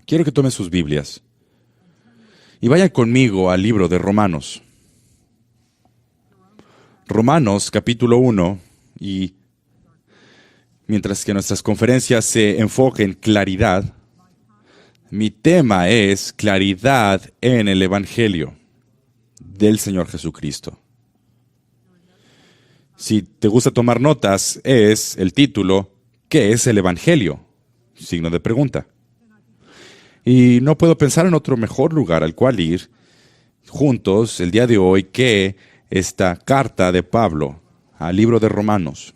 Quiero que tomen sus Biblias y vayan conmigo al libro de Romanos. Romanos capítulo 1, y mientras que nuestras conferencias se enfoquen en claridad, mi tema es claridad en el Evangelio del Señor Jesucristo. Si te gusta tomar notas, es el título, ¿qué es el Evangelio? Signo de pregunta. Y no puedo pensar en otro mejor lugar al cual ir juntos el día de hoy que esta carta de Pablo al libro de Romanos.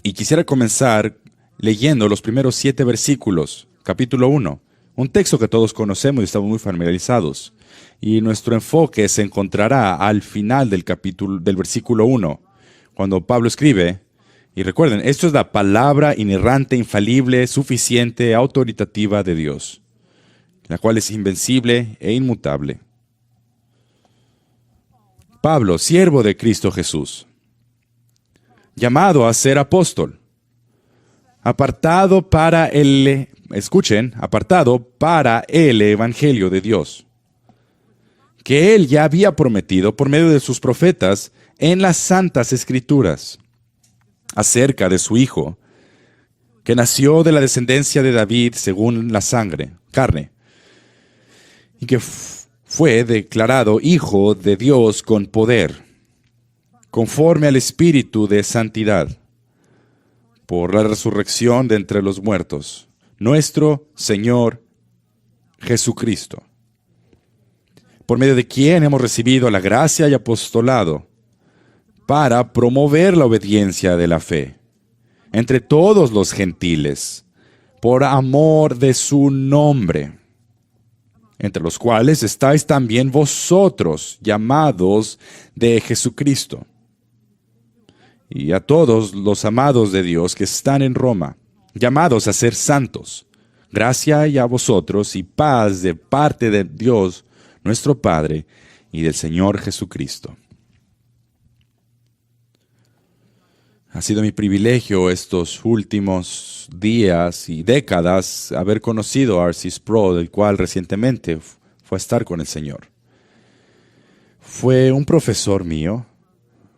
Y quisiera comenzar leyendo los primeros 7 versículos, capítulo 1, un texto que todos conocemos y estamos muy familiarizados. Y nuestro enfoque se encontrará al final del versículo 1, cuando Pablo escribe, y recuerden, esto es la palabra inerrante, infalible, suficiente, autoritativa de Dios, la cual es invencible e inmutable. Pablo, siervo de Cristo Jesús, llamado a ser apóstol, apartado para el Evangelio de Dios, que Él ya había prometido por medio de sus profetas en las Santas Escrituras, acerca de su Hijo, que nació de la descendencia de David según la carne, y que fue declarado Hijo de Dios con poder, conforme al Espíritu de santidad, por la resurrección de entre los muertos, nuestro Señor Jesucristo, por medio de quien hemos recibido la gracia y apostolado para promover la obediencia de la fe entre todos los gentiles, por amor de su nombre, entre los cuales estáis también vosotros, llamados de Jesucristo. Y a todos los amados de Dios que están en Roma, llamados a ser santos, gracia y a vosotros y paz de parte de Dios, nuestro Padre, y del Señor Jesucristo. Ha sido mi privilegio estos últimos días y décadas haber conocido a R.C. Sproul, el cual recientemente fue a estar con el Señor. Fue un profesor mío,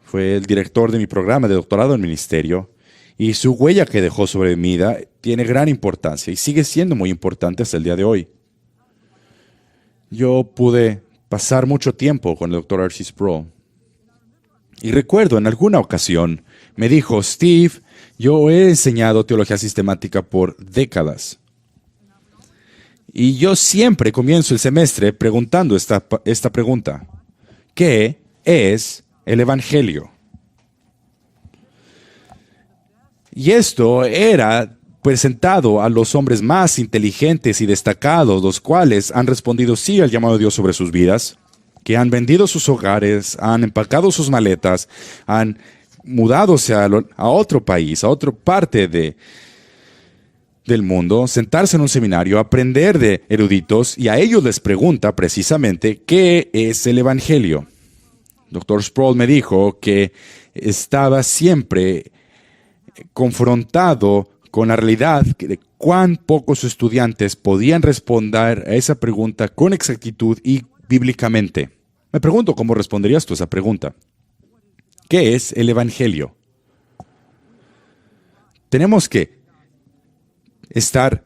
fue el director de mi programa de doctorado en ministerio, y su huella que dejó sobre mi vida tiene gran importancia y sigue siendo muy importante hasta el día de hoy. Yo pude pasar mucho tiempo con el Dr. R.C. Sproul. Y recuerdo en alguna ocasión me dijo, Steve, yo he enseñado teología sistemática por décadas. Y yo siempre comienzo el semestre preguntando esta pregunta. ¿Qué es el Evangelio? Y esto era presentado a los hombres más inteligentes y destacados, los cuales han respondido sí al llamado de Dios sobre sus vidas, que han vendido sus hogares, han empacado sus maletas, han mudadose a otro país, a otra parte del mundo, sentarse en un seminario, aprender de eruditos, y a ellos les pregunta precisamente qué es el Evangelio. Dr. Sproul me dijo que estaba siempre confrontado con la realidad de cuán pocos estudiantes podían responder a esa pregunta con exactitud y bíblicamente. Me pregunto cómo responderías tú a esa pregunta. ¿Qué es el Evangelio? Tenemos que estar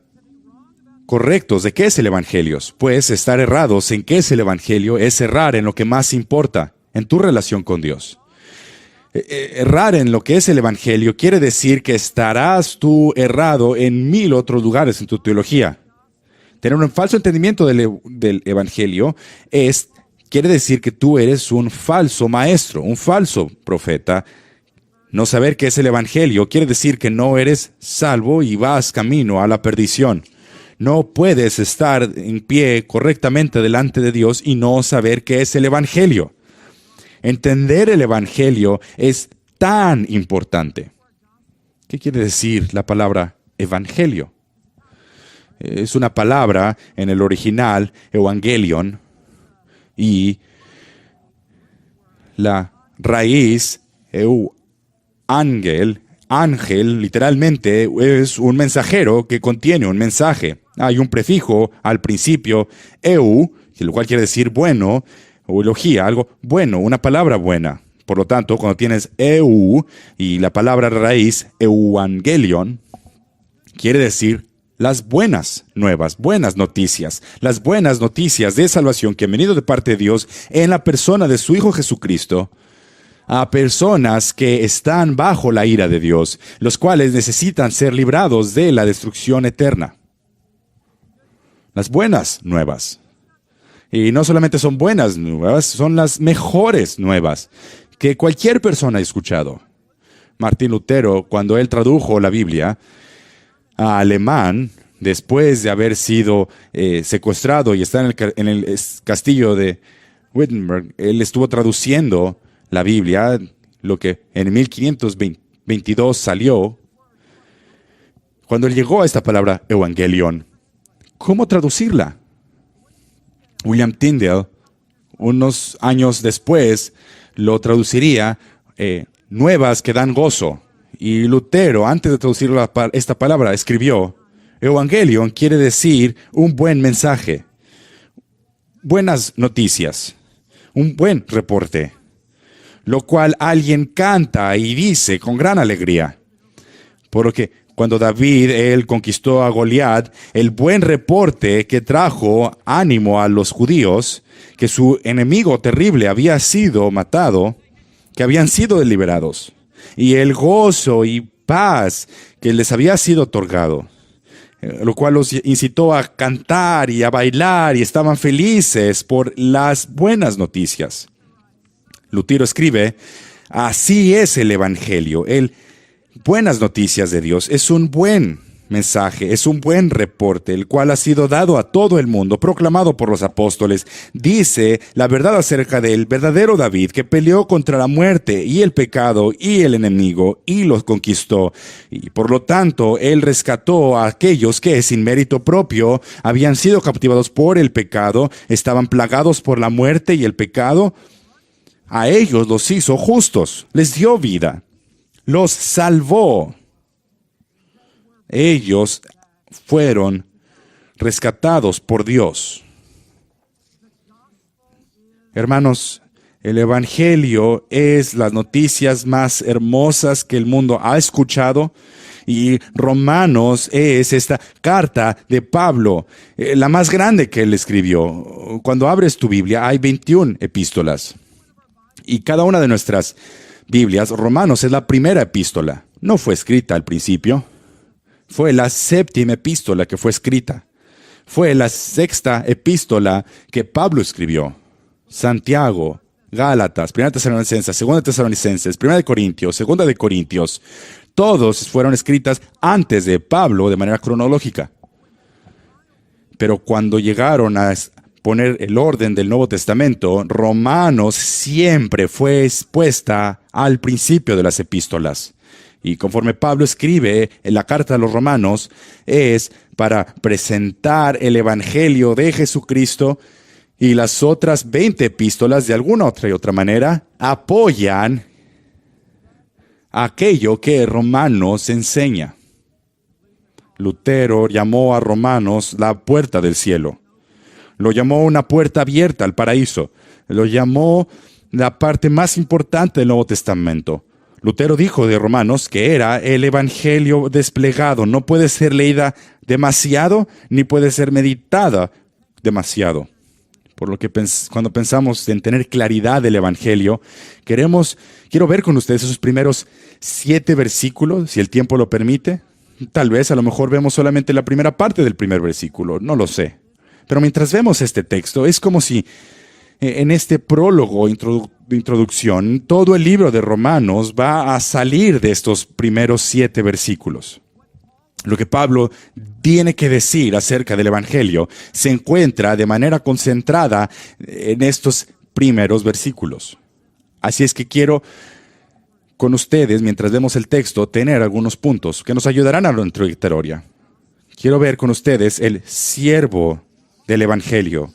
correctos de qué es el Evangelio, pues estar errados en qué es el Evangelio es errar en lo que más importa, en tu relación con Dios. Errar en lo que es el Evangelio quiere decir que estarás tú errado en 1000 otros lugares en tu teología. Tener un falso entendimiento del Evangelio quiere decir que tú eres un falso maestro, un falso profeta. No saber qué es el Evangelio quiere decir que no eres salvo y vas camino a la perdición. No puedes estar en pie correctamente delante de Dios y no saber qué es el Evangelio. Entender el Evangelio es tan importante. ¿Qué quiere decir la palabra Evangelio? Es una palabra en el original, evangelion, y la raíz, ángel, literalmente es un mensajero que contiene un mensaje. Hay un prefijo al principio, eu, lo cual quiere decir bueno, o elogía, algo bueno, una palabra buena. Por lo tanto, cuando tienes eu y la palabra raíz, euangelion, quiere decir las buenas nuevas, buenas noticias, las buenas noticias de salvación que han venido de parte de Dios en la persona de su Hijo Jesucristo, a personas que están bajo la ira de Dios, los cuales necesitan ser librados de la destrucción eterna. Las buenas nuevas. Y no solamente son buenas nuevas, son las mejores nuevas que cualquier persona ha escuchado. Martín Lutero, cuando él tradujo la Biblia a alemán, después de haber sido secuestrado y estar en el castillo de Wittenberg, él estuvo traduciendo la Biblia, lo que en 1522 salió. Cuando él llegó a esta palabra evangelion, ¿cómo traducirla? William Tyndale, unos años después, lo traduciría nuevas que dan gozo. Y Lutero, antes de traducir esta palabra, escribió, evangelion quiere decir un buen mensaje, buenas noticias, un buen reporte, lo cual alguien canta y dice con gran alegría. Por lo que cuando David, él conquistó a Goliat, el buen reporte que trajo ánimo a los judíos, que su enemigo terrible había sido matado, que habían sido liberados, y el gozo y paz que les había sido otorgado, lo cual los incitó a cantar y a bailar y estaban felices por las buenas noticias. Lutero escribe, así es el evangelio, buenas noticias de Dios, es un buen mensaje, es un buen reporte, el cual ha sido dado a todo el mundo, proclamado por los apóstoles. Dice la verdad acerca del verdadero David, que peleó contra la muerte y el pecado y el enemigo y los conquistó. Y por lo tanto, él rescató a aquellos que sin mérito propio habían sido captivados por el pecado, estaban plagados por la muerte y el pecado. A ellos los hizo justos, les dio vida, los salvó. Ellos fueron rescatados por Dios. Hermanos, el Evangelio es las noticias más hermosas que el mundo ha escuchado. Y Romanos es esta carta de Pablo, la más grande que él escribió. Cuando abres tu Biblia hay 21 epístolas. Y cada una de nuestras Biblias, Romanos es la primera epístola. No fue escrita al principio. Fue la séptima epístola que fue escrita. Fue la sexta epístola que Pablo escribió. Santiago, Gálatas, Primera Tesalonicenses, Segunda Tesalonicenses, Primera de Corintios, Segunda de Corintios. Todos fueron escritas antes de Pablo de manera cronológica. Pero cuando llegaron a poner el orden del Nuevo Testamento, Romanos siempre fue expuesta al principio de las epístolas. Y conforme Pablo escribe en la carta a los Romanos, es para presentar el Evangelio de Jesucristo, y las otras 20 epístolas, de alguna otra manera, apoyan aquello que Romanos enseña. Lutero llamó a Romanos la puerta del cielo. Lo llamó una puerta abierta al paraíso. Lo llamó la parte más importante del Nuevo Testamento. Lutero dijo de Romanos que era el Evangelio desplegado. No puede ser leída demasiado, ni puede ser meditada demasiado. Por lo que cuando pensamos en tener claridad del Evangelio, quiero ver con ustedes esos primeros 7 versículos, si el tiempo lo permite. Tal vez, a lo mejor vemos solamente la primera parte del primer versículo, no lo sé. Pero mientras vemos este texto, es como si en este prólogo, introducción, todo el libro de Romanos va a salir de estos primeros 7 versículos. Lo que Pablo tiene que decir acerca del Evangelio se encuentra de manera concentrada en estos primeros versículos. Así es que quiero con ustedes, mientras vemos el texto, tener algunos puntos que nos ayudarán a la introductoria. Quiero ver con ustedes el siervo del Evangelio.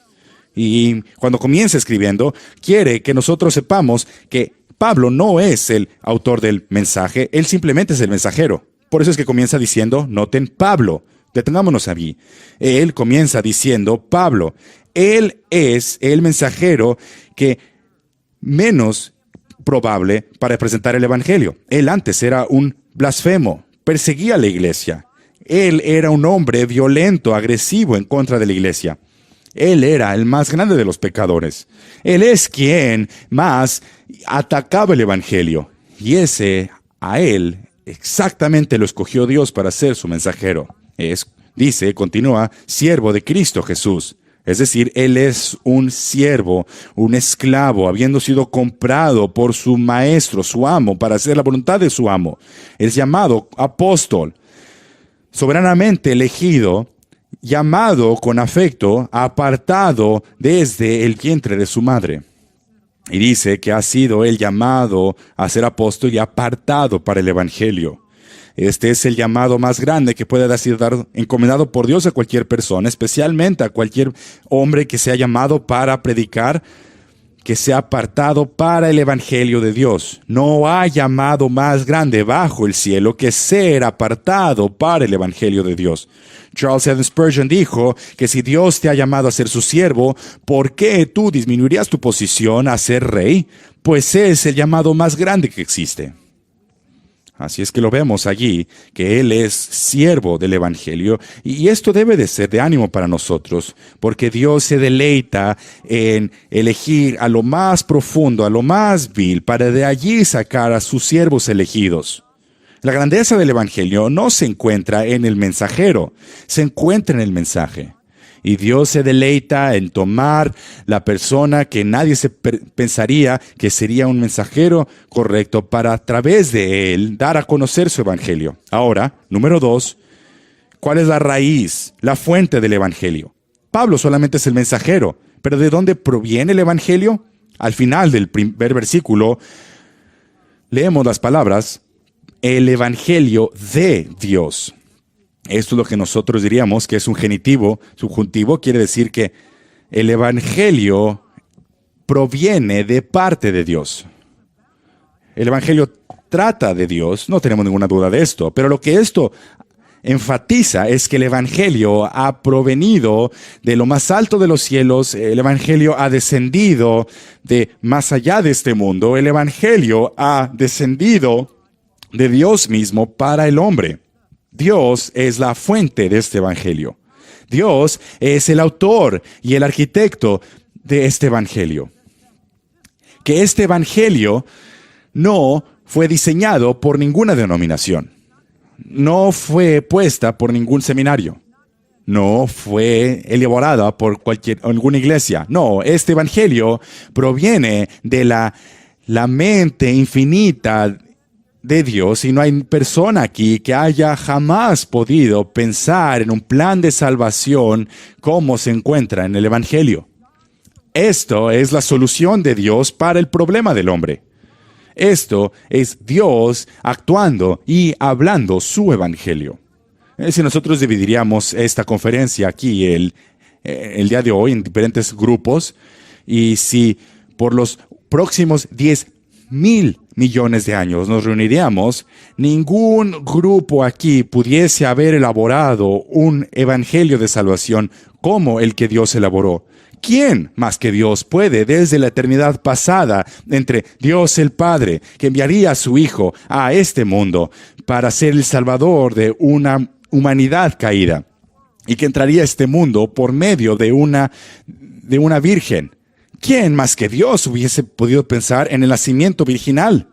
Y cuando comienza escribiendo, quiere que nosotros sepamos que Pablo no es el autor del mensaje, él simplemente es el mensajero. Por eso es que comienza diciendo, noten, Pablo, Detengámonos allí. Él comienza diciendo, Pablo, él es el mensajero que menos probable para presentar el evangelio. Él antes era un blasfemo, perseguía a la iglesia. Él era un hombre violento, agresivo en contra de la iglesia. Él era el más grande de los pecadores. Él es quien más atacaba el evangelio. Y a él exactamente lo escogió Dios para ser su mensajero. Continúa, siervo de Cristo Jesús. Es decir, él es un siervo, un esclavo, habiendo sido comprado por su maestro, su amo, para hacer la voluntad de su amo. Es llamado apóstol, soberanamente elegido, llamado con afecto, apartado desde el vientre de su madre. Y dice que ha sido él llamado a ser apóstol y apartado para el evangelio. Este es el llamado más grande que puede ser encomendado por Dios a cualquier persona, especialmente a cualquier hombre que sea llamado para predicar, que sea apartado para el evangelio de Dios. No hay llamado más grande bajo el cielo que ser apartado para el evangelio de Dios. Charles Haddon Spurgeon dijo que si Dios te ha llamado a ser su siervo, ¿por qué tú disminuirías tu posición a ser rey? Pues es el llamado más grande que existe. Así es que lo vemos allí, que Él es siervo del Evangelio, y esto debe de ser de ánimo para nosotros, porque Dios se deleita en elegir a lo más profundo, a lo más vil, para de allí sacar a sus siervos elegidos. La grandeza del Evangelio no se encuentra en el mensajero, se encuentra en el mensaje. Y Dios se deleita en tomar la persona que nadie se pensaría que sería un mensajero correcto para a través de él dar a conocer su evangelio. Ahora, número 2, ¿cuál es la raíz, la fuente del evangelio? Pablo solamente es el mensajero, pero ¿de dónde proviene el evangelio? Al final del primer versículo leemos las palabras, el evangelio de Dios. Esto es lo que nosotros diríamos que es un genitivo subjuntivo, quiere decir que el evangelio proviene de parte de Dios. El evangelio trata de Dios, no tenemos ninguna duda de esto, pero lo que esto enfatiza es que el evangelio ha provenido de lo más alto de los cielos, el evangelio ha descendido de más allá de este mundo, el evangelio ha descendido de Dios mismo para el hombre. Dios es la fuente de este evangelio. Dios es el autor y el arquitecto de este evangelio. Que este evangelio no fue diseñado por ninguna denominación. No fue puesta por ningún seminario. No fue elaborada por alguna iglesia. No, este evangelio proviene de la mente infinita de Dios, y no hay persona aquí que haya jamás podido pensar en un plan de salvación como se encuentra en el Evangelio. Esto es la solución de Dios para el problema del hombre. Esto es Dios actuando y hablando su Evangelio. Si nosotros dividiríamos esta conferencia aquí el día de hoy en diferentes grupos, y si por los próximos 10,000 millones de años nos reuniríamos, ningún grupo aquí pudiese haber elaborado un evangelio de salvación como el que Dios elaboró. ¿Quién más que Dios puede desde la eternidad pasada entre Dios el Padre, que enviaría a su Hijo a este mundo para ser el salvador de una humanidad caída, y que entraría a este mundo por medio de una virgen? ¿Quién más que Dios hubiese podido pensar en el nacimiento virginal?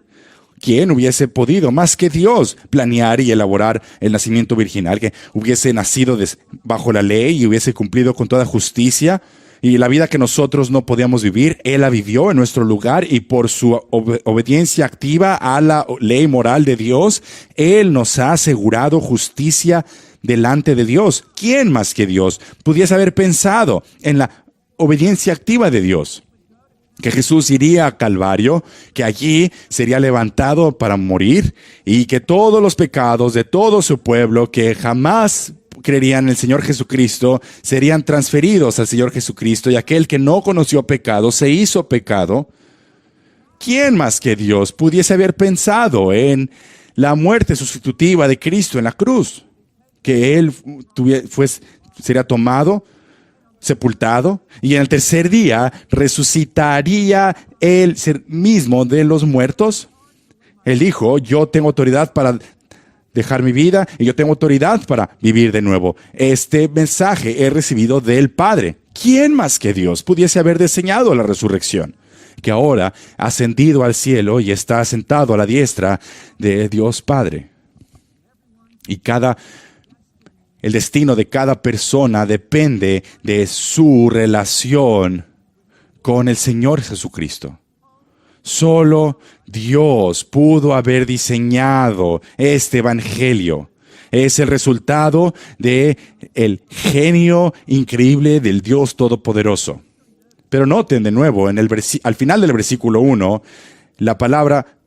¿Quién hubiese podido más que Dios planear y elaborar el nacimiento virginal, que hubiese nacido bajo la ley y hubiese cumplido con toda justicia? Y la vida que nosotros no podíamos vivir, Él la vivió en nuestro lugar, y por su obediencia activa a la ley moral de Dios, Él nos ha asegurado justicia delante de Dios. ¿Quién más que Dios pudiese haber pensado en la obediencia activa de Dios? Que Jesús iría a Calvario, que allí sería levantado para morir, y que todos los pecados de todo su pueblo que jamás creerían en el Señor Jesucristo serían transferidos al Señor Jesucristo, y aquel que no conoció pecado se hizo pecado. ¿Quién más que Dios pudiese haber pensado en la muerte sustitutiva de Cristo en la cruz? que Él sería tomado, sepultado, y en el tercer día resucitaría Él mismo de los muertos. Él dijo, yo tengo autoridad para dejar mi vida y yo tengo autoridad para vivir de nuevo. Este mensaje he recibido del Padre. ¿Quién más que Dios pudiese haber diseñado la resurrección? Que ahora ha ascendido al cielo y está sentado a la diestra de Dios Padre. Y el destino de cada persona depende de su relación con el Señor Jesucristo. Solo Dios pudo haber diseñado este evangelio. Es el resultado del genio increíble del Dios Todopoderoso. Pero noten de nuevo, al final del versículo 1, la palabra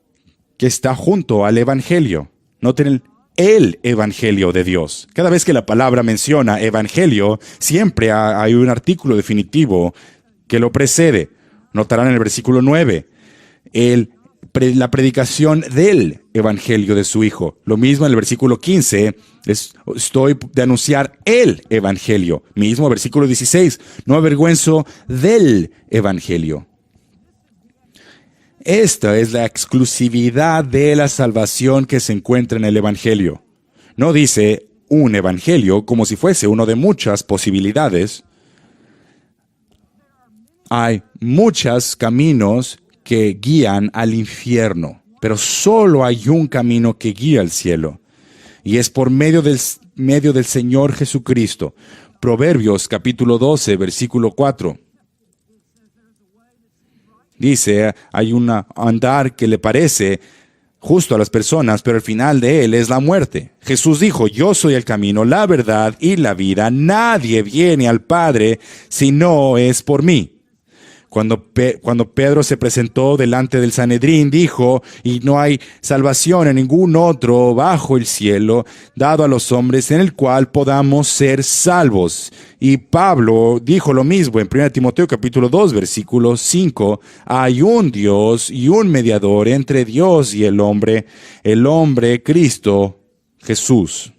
que está junto al evangelio. Noten el evangelio de Dios. Cada vez que la palabra menciona evangelio, siempre hay un artículo definitivo que lo precede. Notarán en el versículo 9. La predicación del evangelio de su Hijo. Lo mismo en el versículo 15, estoy de anunciar el evangelio. Mismo versículo 16, no avergüenzo del evangelio. Esta es la exclusividad de la salvación que se encuentra en el evangelio. No dice un evangelio como si fuese uno de muchas posibilidades. Hay muchos caminos que guían al infierno, pero solo hay un camino que guía al cielo, y es por medio del Señor Jesucristo. Proverbios capítulo 12, versículo 4. Dice, hay un andar que le parece justo a las personas, pero el final de él es la muerte. Jesús dijo, yo soy el camino, la verdad y la vida. Nadie viene al Padre si no es por mí. Cuando Pedro se presentó delante del Sanedrín, dijo, y no hay salvación en ningún otro bajo el cielo, dado a los hombres, en el cual podamos ser salvos. Y Pablo dijo lo mismo en 1 Timoteo capítulo 2, versículo 5, hay un Dios y un mediador entre Dios y el hombre Cristo Jesús,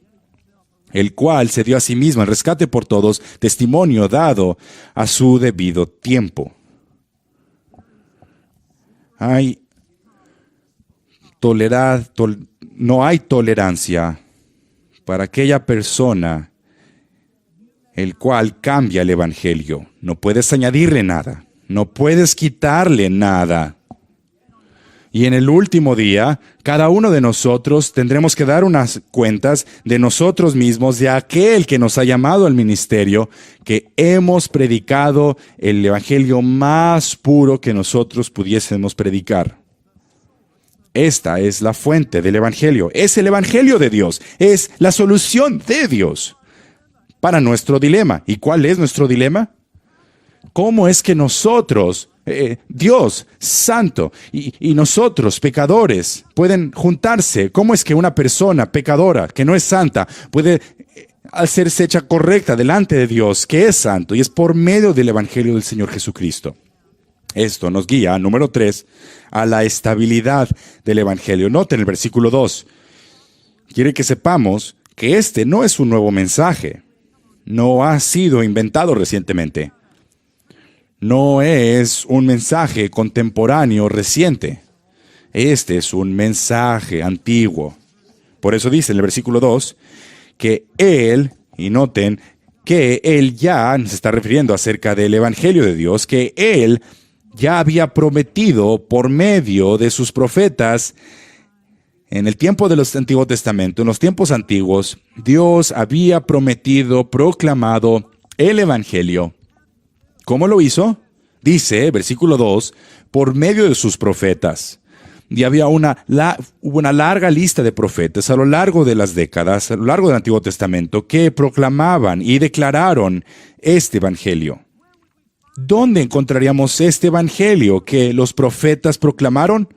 el cual se dio a sí mismo en rescate por todos, testimonio dado a su debido tiempo. No hay tolerancia para aquella persona el cual cambia el evangelio. No puedes añadirle nada, no puedes quitarle nada. Y en el último día, cada uno de nosotros tendremos que dar unas cuentas de nosotros mismos, de aquel que nos ha llamado al ministerio, que hemos predicado el evangelio más puro que nosotros pudiésemos predicar. Esta es la fuente del evangelio, es el evangelio de Dios, es la solución de Dios para nuestro dilema. ¿Y cuál es nuestro dilema? ¿Cómo es que nosotros, Dios santo y nosotros pecadores pueden juntarse? ¿Cómo es que una persona pecadora que no es santa puede hacerse hecha correcta delante de Dios que es santo? Y es por medio del evangelio del Señor Jesucristo. Esto nos guía, número 3, a la estabilidad del evangelio. Noten el versículo 2. Quiere que sepamos que este no es un nuevo mensaje. No ha sido inventado recientemente. No es un mensaje contemporáneo reciente. Este es un mensaje antiguo. Por eso dice en el versículo 2 que Él, y noten que Él ya se está refiriendo acerca del evangelio de Dios, que Él ya había prometido por medio de sus profetas en el tiempo del Antiguo Testamento, en los tiempos antiguos, Dios había prometido, proclamado el evangelio. ¿Cómo lo hizo? Dice, versículo 2, por medio de sus profetas. Y había hubo una larga lista de profetas a lo largo de las décadas, a lo largo del Antiguo Testamento, que proclamaban y declararon este evangelio. ¿Dónde encontraríamos este evangelio que los profetas proclamaron?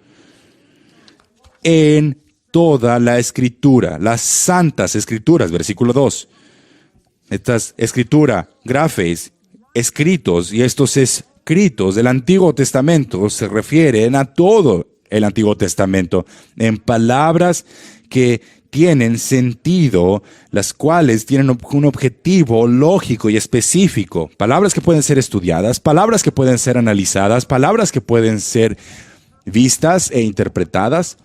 En toda la escritura, las santas escrituras, versículo 2. Esta escritura, grafes, escritos, y estos escritos del Antiguo Testamento se refieren a todo el Antiguo Testamento, en palabras que tienen sentido, las cuales tienen un objetivo lógico y específico. Palabras que pueden ser estudiadas, palabras que pueden ser analizadas, palabras que pueden ser vistas e interpretadas,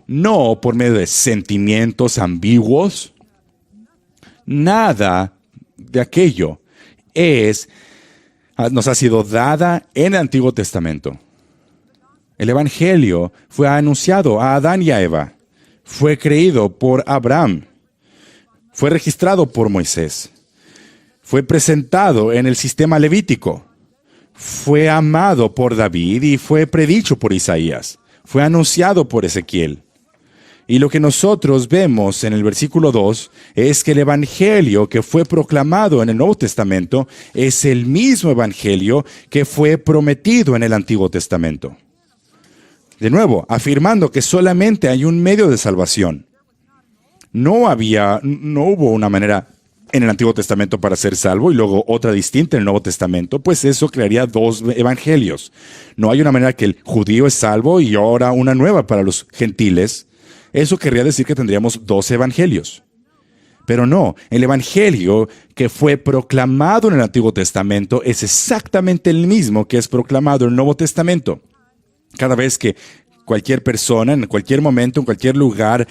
no por medio de sentimientos ambiguos. Nada de aquello nos ha sido dada en el Antiguo Testamento. El Evangelio fue anunciado a Adán y a Eva. Fue creído por Abraham. Fue registrado por Moisés. Fue presentado en el sistema levítico. Fue amado por David y fue predicho por Isaías. Fue anunciado por Ezequiel. Y lo que nosotros vemos en el versículo 2 es que el Evangelio que fue proclamado en el Nuevo Testamento es el mismo Evangelio que fue prometido en el Antiguo Testamento. De nuevo, afirmando que solamente hay un medio de salvación. No hubo una manera en el Antiguo Testamento para ser salvo y luego otra distinta en el Nuevo Testamento, pues eso crearía dos evangelios. No hay una manera que el judío es salvo y ahora una nueva para los gentiles. Eso querría decir que tendríamos dos evangelios. Pero no, el evangelio que fue proclamado en el Antiguo Testamento es exactamente el mismo que es proclamado en el Nuevo Testamento. Cada vez que cualquier persona, en cualquier momento, en cualquier lugar,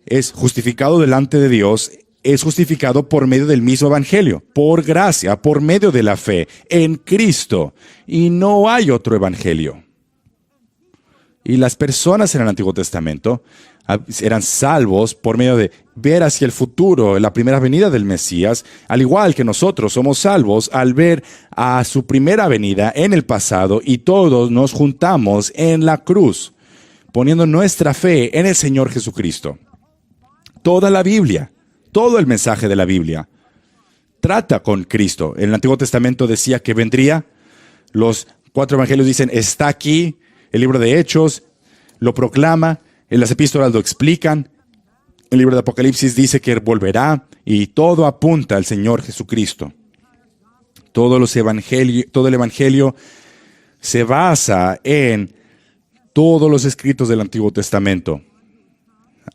es justificado delante de Dios, es justificado por medio del mismo evangelio, por gracia, por medio de la fe en Cristo. Y no hay otro evangelio. Y las personas en el Antiguo Testamento eran salvos por medio de ver hacia el futuro, la primera venida del Mesías, al igual que nosotros somos salvos al ver a su primera venida en el pasado y todos nos juntamos en la cruz, poniendo nuestra fe en el Señor Jesucristo. Toda la Biblia, todo el mensaje de la Biblia, trata con Cristo. En el Antiguo Testamento decía que vendría, los 4 evangelios dicen, está aquí, el libro de Hechos lo proclama, en las epístolas lo explican, el libro de Apocalipsis dice que volverá y todo apunta al Señor Jesucristo. Todo el evangelio se basa en todos los escritos del Antiguo Testamento.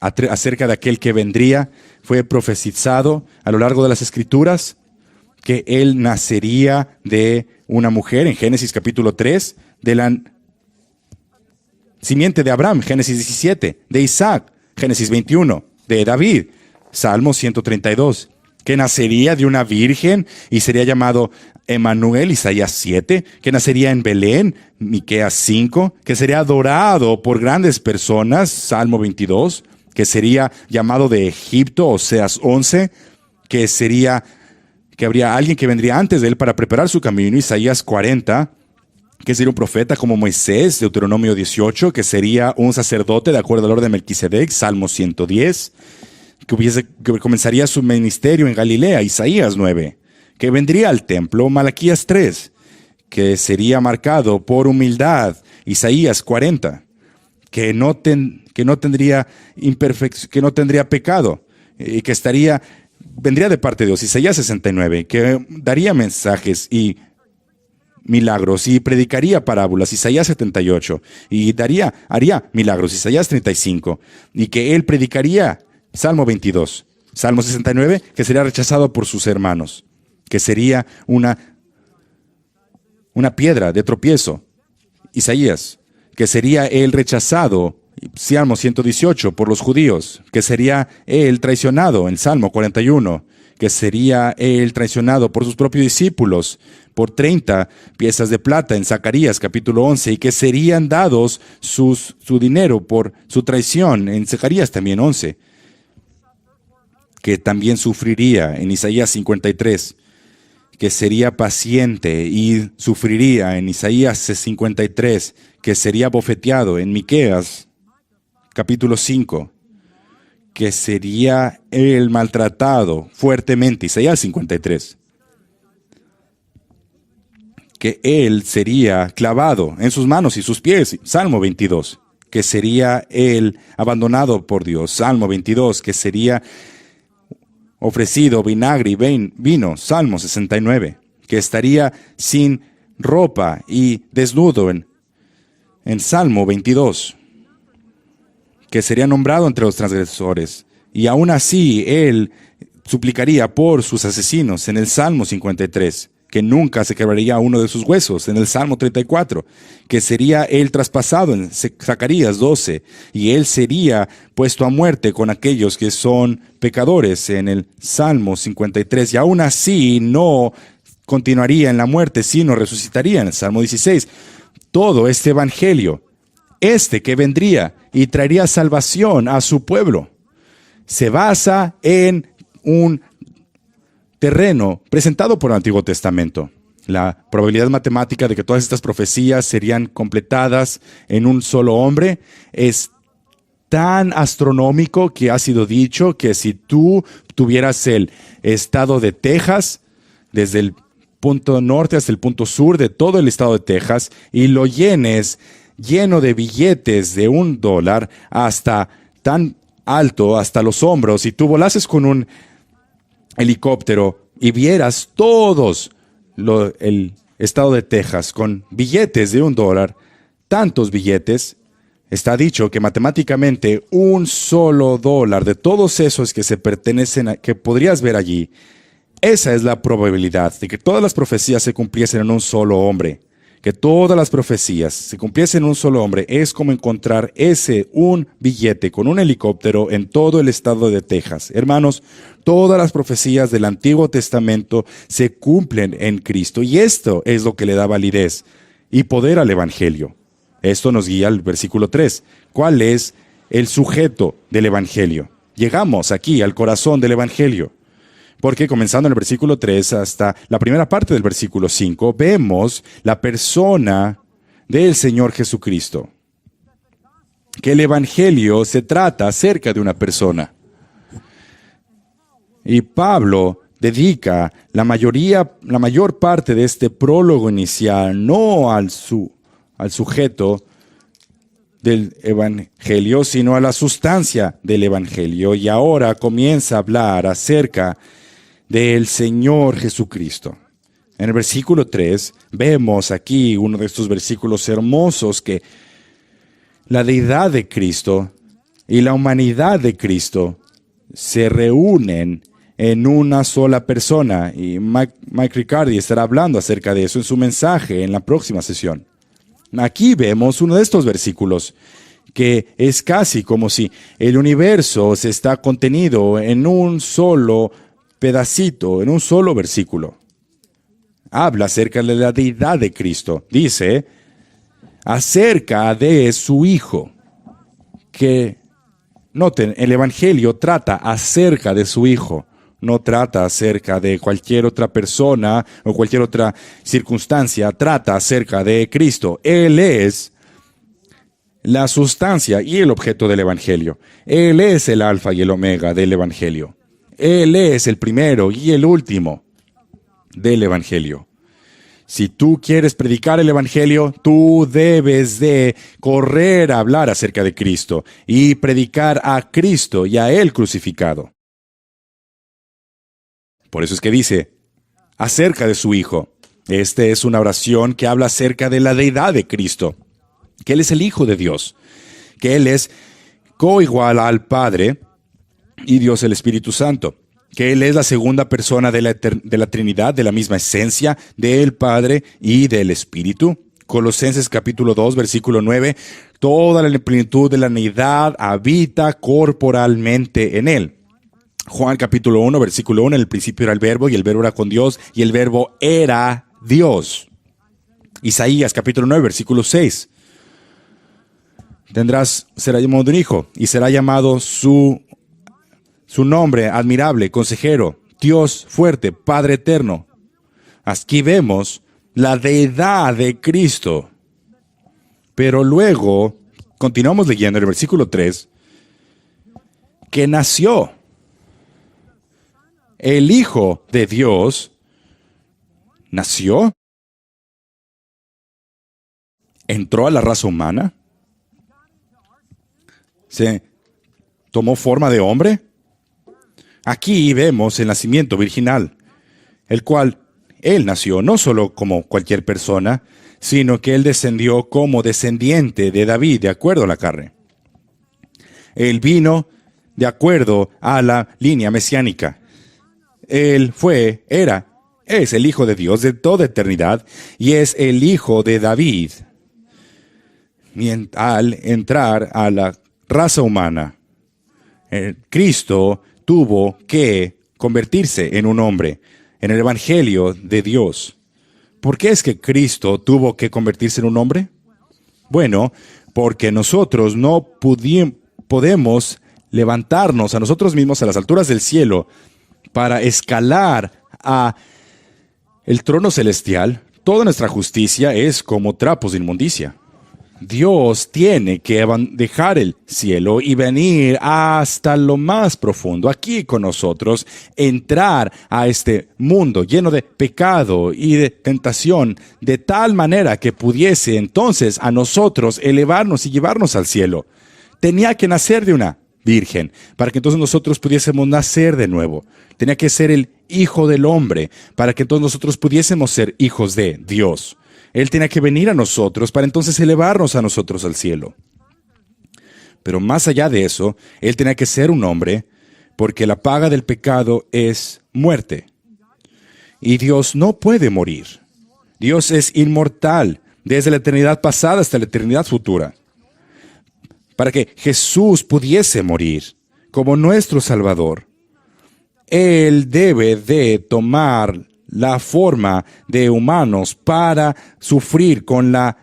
Acerca de aquel que vendría, fue profetizado a lo largo de las Escrituras que él nacería de una mujer en Génesis capítulo 3, de la simiente de Abraham, Génesis 17, de Isaac, Génesis 21, de David, Salmo 132, que nacería de una virgen y sería llamado Emmanuel, Isaías 7, que nacería en Belén, Miqueas 5, que sería adorado por grandes personas, Salmo 22, que sería llamado de Egipto, Oseas 11, que habría alguien que vendría antes de él para preparar su camino, Isaías 40, que sería un profeta como Moisés, Deuteronomio 18, que sería un sacerdote de acuerdo al orden de Melquisedec, Salmo 110, que comenzaría su ministerio en Galilea, Isaías 9, que vendría al templo, Malaquías 3, que sería marcado por humildad, Isaías 40, que no tendría pecado, y que vendría de parte de Dios, Isaías 69, que daría mensajes y milagros y predicaría parábolas, Isaías 78, y haría milagros, Isaías 35, y que él predicaría, Salmo 22, Salmo 69, que sería rechazado por sus hermanos, que sería una piedra de tropiezo, Isaías, que sería él rechazado, Salmo 118, por los judíos, que sería él traicionado en Salmo 41, que sería él traicionado por sus propios discípulos por 30 piezas de plata en Zacarías capítulo 11, y que serían dados su dinero por su traición en Zacarías también 11, que también sufriría en Isaías 53, que sería paciente y sufriría en Isaías 53, que sería bofeteado en Miqueas capítulo 5, que sería él maltratado fuertemente, Isaías 53, que él sería clavado en sus manos y sus pies, Salmo 22, que sería él abandonado por Dios, Salmo 22, que sería ofrecido vinagre y vino, Salmo 69, que estaría sin ropa y desnudo en Salmo 22, que sería nombrado entre los transgresores, y aún así Él suplicaría por sus asesinos en el Salmo 53, que nunca se quebraría uno de sus huesos en el Salmo 34, que sería Él traspasado en Zacarías 12, y Él sería puesto a muerte con aquellos que son pecadores en el Salmo 53, y aún así no continuaría en la muerte, sino resucitaría en el Salmo 16. Todo este evangelio, que vendría y traería salvación a su pueblo, se basa en un terreno presentado por el Antiguo Testamento. La probabilidad matemática de que todas estas profecías serían completadas en un solo hombre es tan astronómico que ha sido dicho que si tú tuvieras el estado de Texas, desde el punto norte hasta el punto sur de todo el estado de Texas, y lo llenes lleno de billetes de $1 hasta tan alto, hasta los hombros, y tú volases con un helicóptero y vieras el estado de Texas con billetes de $1, tantos billetes, está dicho que matemáticamente un solo dólar de todos esos que se pertenecen que podrías ver allí, esa es la probabilidad de que todas las profecías se cumpliesen en un solo hombre. Que todas las profecías se cumpliesen en un solo hombre es como encontrar un billete con un helicóptero en todo el estado de Texas. Hermanos, todas las profecías del Antiguo Testamento se cumplen en Cristo, y esto es lo que le da validez y poder al Evangelio. Esto nos guía al versículo 3. ¿Cuál es el sujeto del Evangelio? Llegamos aquí al corazón del Evangelio. Porque comenzando en el versículo 3 hasta la primera parte del versículo 5, vemos la persona del Señor Jesucristo. Que el Evangelio se trata acerca de una persona. Y Pablo dedica la mayor parte de este prólogo inicial no al sujeto del Evangelio, sino a la sustancia del Evangelio. Y ahora comienza a hablar acerca del Señor Jesucristo. En el versículo 3 vemos aquí uno de estos versículos hermosos que la deidad de Cristo y la humanidad de Cristo se reúnen en una sola persona, y Mike Riccardi estará hablando acerca de eso en su mensaje en la próxima sesión. Aquí vemos uno de estos versículos que es casi como si el universo se está contenido en un solo pedacito, en un solo versículo. Habla acerca de la deidad de Cristo. Dice acerca de su Hijo. Que, noten, el Evangelio trata acerca de su Hijo. No trata acerca de cualquier otra persona o cualquier otra circunstancia. Trata acerca de Cristo. Él es la sustancia y el objeto del Evangelio. Él es el alfa y el omega del Evangelio. Él es el primero y el último del Evangelio. Si tú quieres predicar el Evangelio, tú debes de correr a hablar acerca de Cristo y predicar a Cristo y a Él crucificado. Por eso es que dice, acerca de su Hijo. Esta es una oración que habla acerca de la deidad de Cristo, que Él es el Hijo de Dios, que Él es coigual al Padre y Dios el Espíritu Santo, que Él es la segunda persona de la Trinidad, de la misma esencia del Padre y del Espíritu. Colosenses capítulo 2, versículo 9, toda la plenitud de la deidad habita corporalmente en Él. Juan capítulo 1, versículo 1, en el principio era el Verbo, y el Verbo era con Dios, y el Verbo era Dios. Isaías capítulo 9, versículo 6. Será llamado un hijo, y será llamado su nombre admirable, consejero, Dios fuerte, Padre eterno. Aquí vemos la deidad de Cristo. Pero luego, continuamos leyendo en el versículo 3, que nació el Hijo de Dios, nació, entró a la raza humana, se tomó forma de hombre. Aquí vemos el nacimiento virginal, el cual Él nació no solo como cualquier persona, sino que Él descendió como descendiente de David, de acuerdo a la carne. Él vino de acuerdo a la línea mesiánica. Él es el Hijo de Dios de toda eternidad y es el Hijo de David. Y al entrar a la raza humana, Cristo tuvo que convertirse en un hombre en el Evangelio de Dios. ¿Por qué es que Cristo tuvo que convertirse en un hombre? Bueno, porque nosotros no podemos levantarnos a nosotros mismos a las alturas del cielo para escalar a el trono celestial. Toda nuestra justicia es como trapos de inmundicia. Dios tiene que dejar el cielo y venir hasta lo más profundo, aquí con nosotros, entrar a este mundo lleno de pecado y de tentación, de tal manera que pudiese entonces a nosotros elevarnos y llevarnos al cielo. Tenía que nacer de una virgen, para que entonces nosotros pudiésemos nacer de nuevo. Tenía que ser el Hijo del Hombre, para que entonces nosotros pudiésemos ser hijos de Dios. Él tenía que venir a nosotros para entonces elevarnos a nosotros al cielo. Pero más allá de eso, Él tenía que ser un hombre, porque la paga del pecado es muerte. Y Dios no puede morir. Dios es inmortal, desde la eternidad pasada hasta la eternidad futura. Para que Jesús pudiese morir como nuestro Salvador, Él debe de tomar la forma de humanos para sufrir con la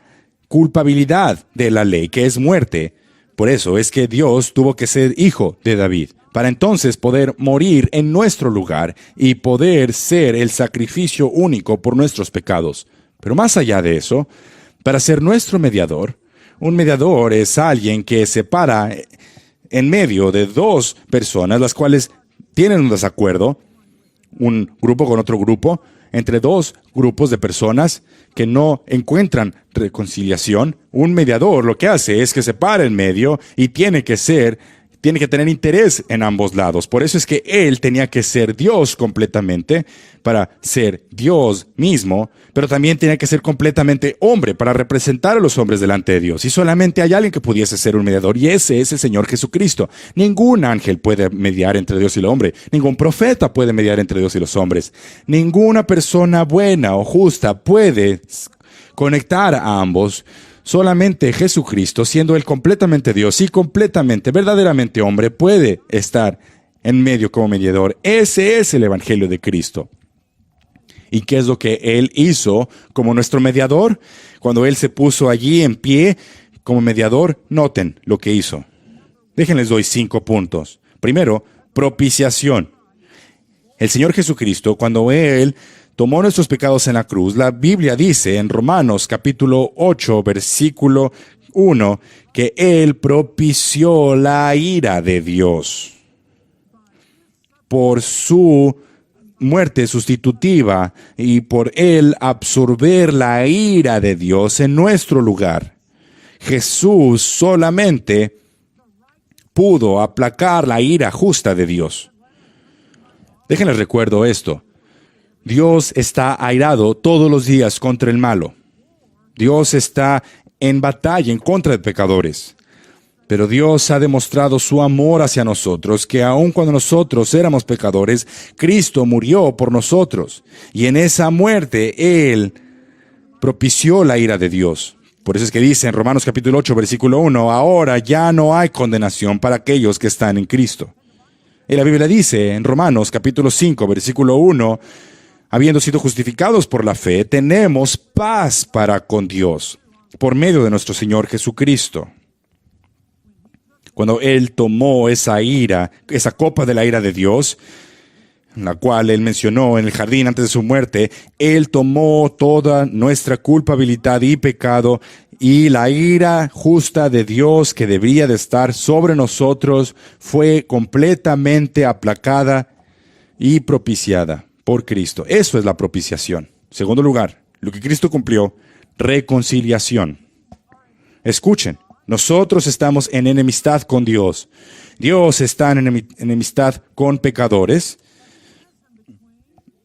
culpabilidad de la ley, que es muerte. Por eso es que Dios tuvo que ser hijo de David, para entonces poder morir en nuestro lugar y poder ser el sacrificio único por nuestros pecados. Pero más allá de eso, para ser nuestro mediador, un mediador es alguien que separa en medio de dos personas, las cuales tienen un desacuerdo, un grupo con otro grupo, entre dos grupos de personas que no encuentran reconciliación. Un mediador lo que hace es que se para en medio y tiene que tener interés en ambos lados. Por eso es que Él tenía que ser Dios completamente para ser Dios mismo, pero también tenía que ser completamente hombre para representar a los hombres delante de Dios. Y solamente hay alguien que pudiese ser un mediador, y ese es el Señor Jesucristo. Ningún ángel puede mediar entre Dios y el hombre. Ningún profeta puede mediar entre Dios y los hombres. Ninguna persona buena o justa puede conectar a ambos. Solamente Jesucristo, siendo Él completamente Dios y completamente, verdaderamente hombre, puede estar en medio como mediador. Ese es el Evangelio de Cristo. ¿Y qué es lo que Él hizo como nuestro mediador? Cuando Él se puso allí en pie como mediador, noten lo que hizo. Déjenles doy 5 puntos. Primero, propiciación. El Señor Jesucristo, cuando Él tomó nuestros pecados en la cruz, la Biblia dice en Romanos capítulo 8, versículo 1, que Él propició la ira de Dios por su muerte sustitutiva y por Él absorber la ira de Dios en nuestro lugar. Jesús solamente pudo aplacar la ira justa de Dios. Déjenles recuerdo esto. Dios está airado todos los días contra el malo. Dios está en batalla en contra de pecadores. Pero Dios ha demostrado su amor hacia nosotros, que aun cuando nosotros éramos pecadores, Cristo murió por nosotros. Y en esa muerte Él propició la ira de Dios. Por eso es que dice en Romanos capítulo 8, versículo 1, ahora ya no hay condenación para aquellos que están en Cristo. Y la Biblia dice en Romanos capítulo 5, versículo 1, habiendo sido justificados por la fe, tenemos paz para con Dios, por medio de nuestro Señor Jesucristo. Cuando Él tomó esa ira, esa copa de la ira de Dios, la cual Él mencionó en el jardín antes de su muerte, Él tomó toda nuestra culpabilidad y pecado, y la ira justa de Dios que debería de estar sobre nosotros fue completamente aplacada y propiciada por Cristo. Eso es la propiciación. Segundo lugar, lo que Cristo cumplió, reconciliación. Escuchen, nosotros estamos en enemistad con Dios. Dios está en enemistad con pecadores.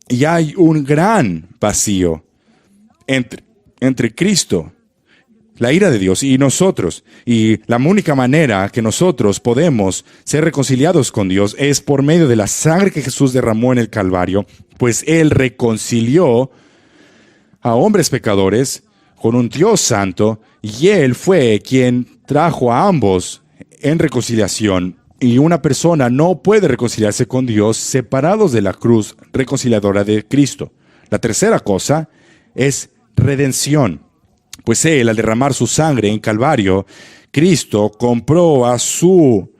Y hay un gran vacío entre Cristo la ira de Dios y nosotros. Y la única manera que nosotros podemos ser reconciliados con Dios es por medio de la sangre que Jesús derramó en el Calvario, pues Él reconcilió a hombres pecadores con un Dios santo, y Él fue quien trajo a ambos en reconciliación. Y una persona no puede reconciliarse con Dios separados de la cruz reconciliadora de Cristo. La tercera cosa es redención. Pues Él, al derramar su sangre en Calvario, Cristo compró a su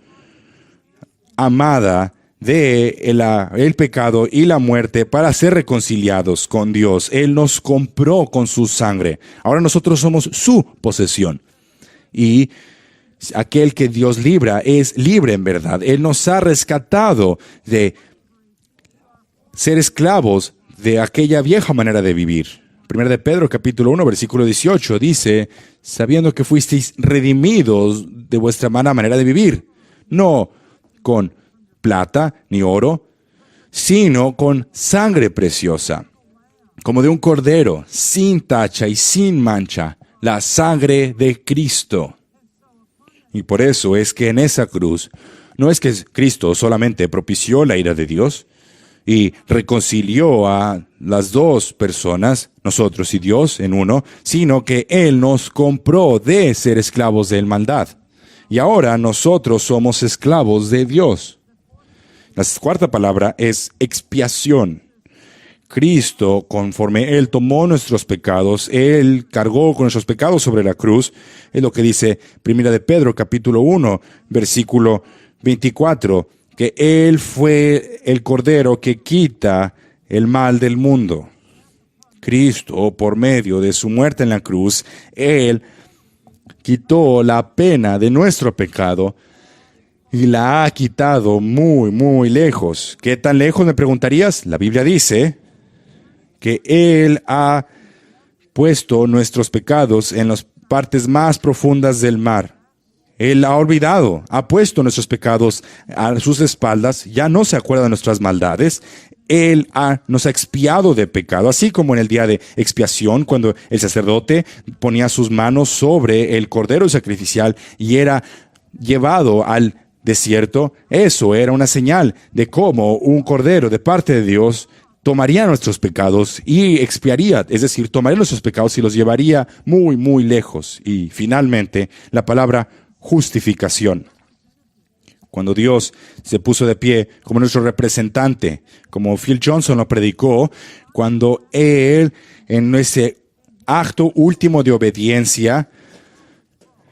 amada de el pecado y la muerte para ser reconciliados con Dios. Él nos compró con su sangre. Ahora nosotros somos su posesión. Y aquel que Dios libra es libre en verdad. Él nos ha rescatado de ser esclavos de aquella vieja manera de vivir. Primera de Pedro, capítulo 1, versículo 18, dice, sabiendo que fuisteis redimidos de vuestra mala manera de vivir, no con plata ni oro, sino con sangre preciosa, como de un cordero, sin tacha y sin mancha, la sangre de Cristo. Y por eso es que en esa cruz, no es que Cristo solamente propició la ira de Dios, y reconcilió a las dos personas, nosotros y Dios, en uno, sino que Él nos compró de ser esclavos de la maldad. Y ahora nosotros somos esclavos de Dios. La cuarta palabra es expiación. Cristo, conforme Él tomó nuestros pecados, Él cargó con nuestros pecados sobre la cruz, es lo que dice Primera de Pedro, capítulo 1, versículo 24, que Él fue el Cordero que quita el mal del mundo. Cristo, por medio de su muerte en la cruz, Él quitó la pena de nuestro pecado y la ha quitado muy, muy lejos. ¿Qué tan lejos, me preguntarías? La Biblia dice que Él ha puesto nuestros pecados en las partes más profundas del mar. Él ha olvidado, ha puesto nuestros pecados a sus espaldas, ya no se acuerda de nuestras maldades. Él nos ha expiado de pecado, así como en el día de expiación, cuando el sacerdote ponía sus manos sobre el cordero sacrificial y era llevado al desierto. Eso era una señal de cómo un cordero de parte de Dios tomaría nuestros pecados y expiaría, es decir, tomaría nuestros pecados y los llevaría muy, muy lejos. Y finalmente, la palabra justificación. Cuando Dios se puso de pie como nuestro representante, como Phil Johnson lo predicó, cuando Él, en ese acto último de obediencia,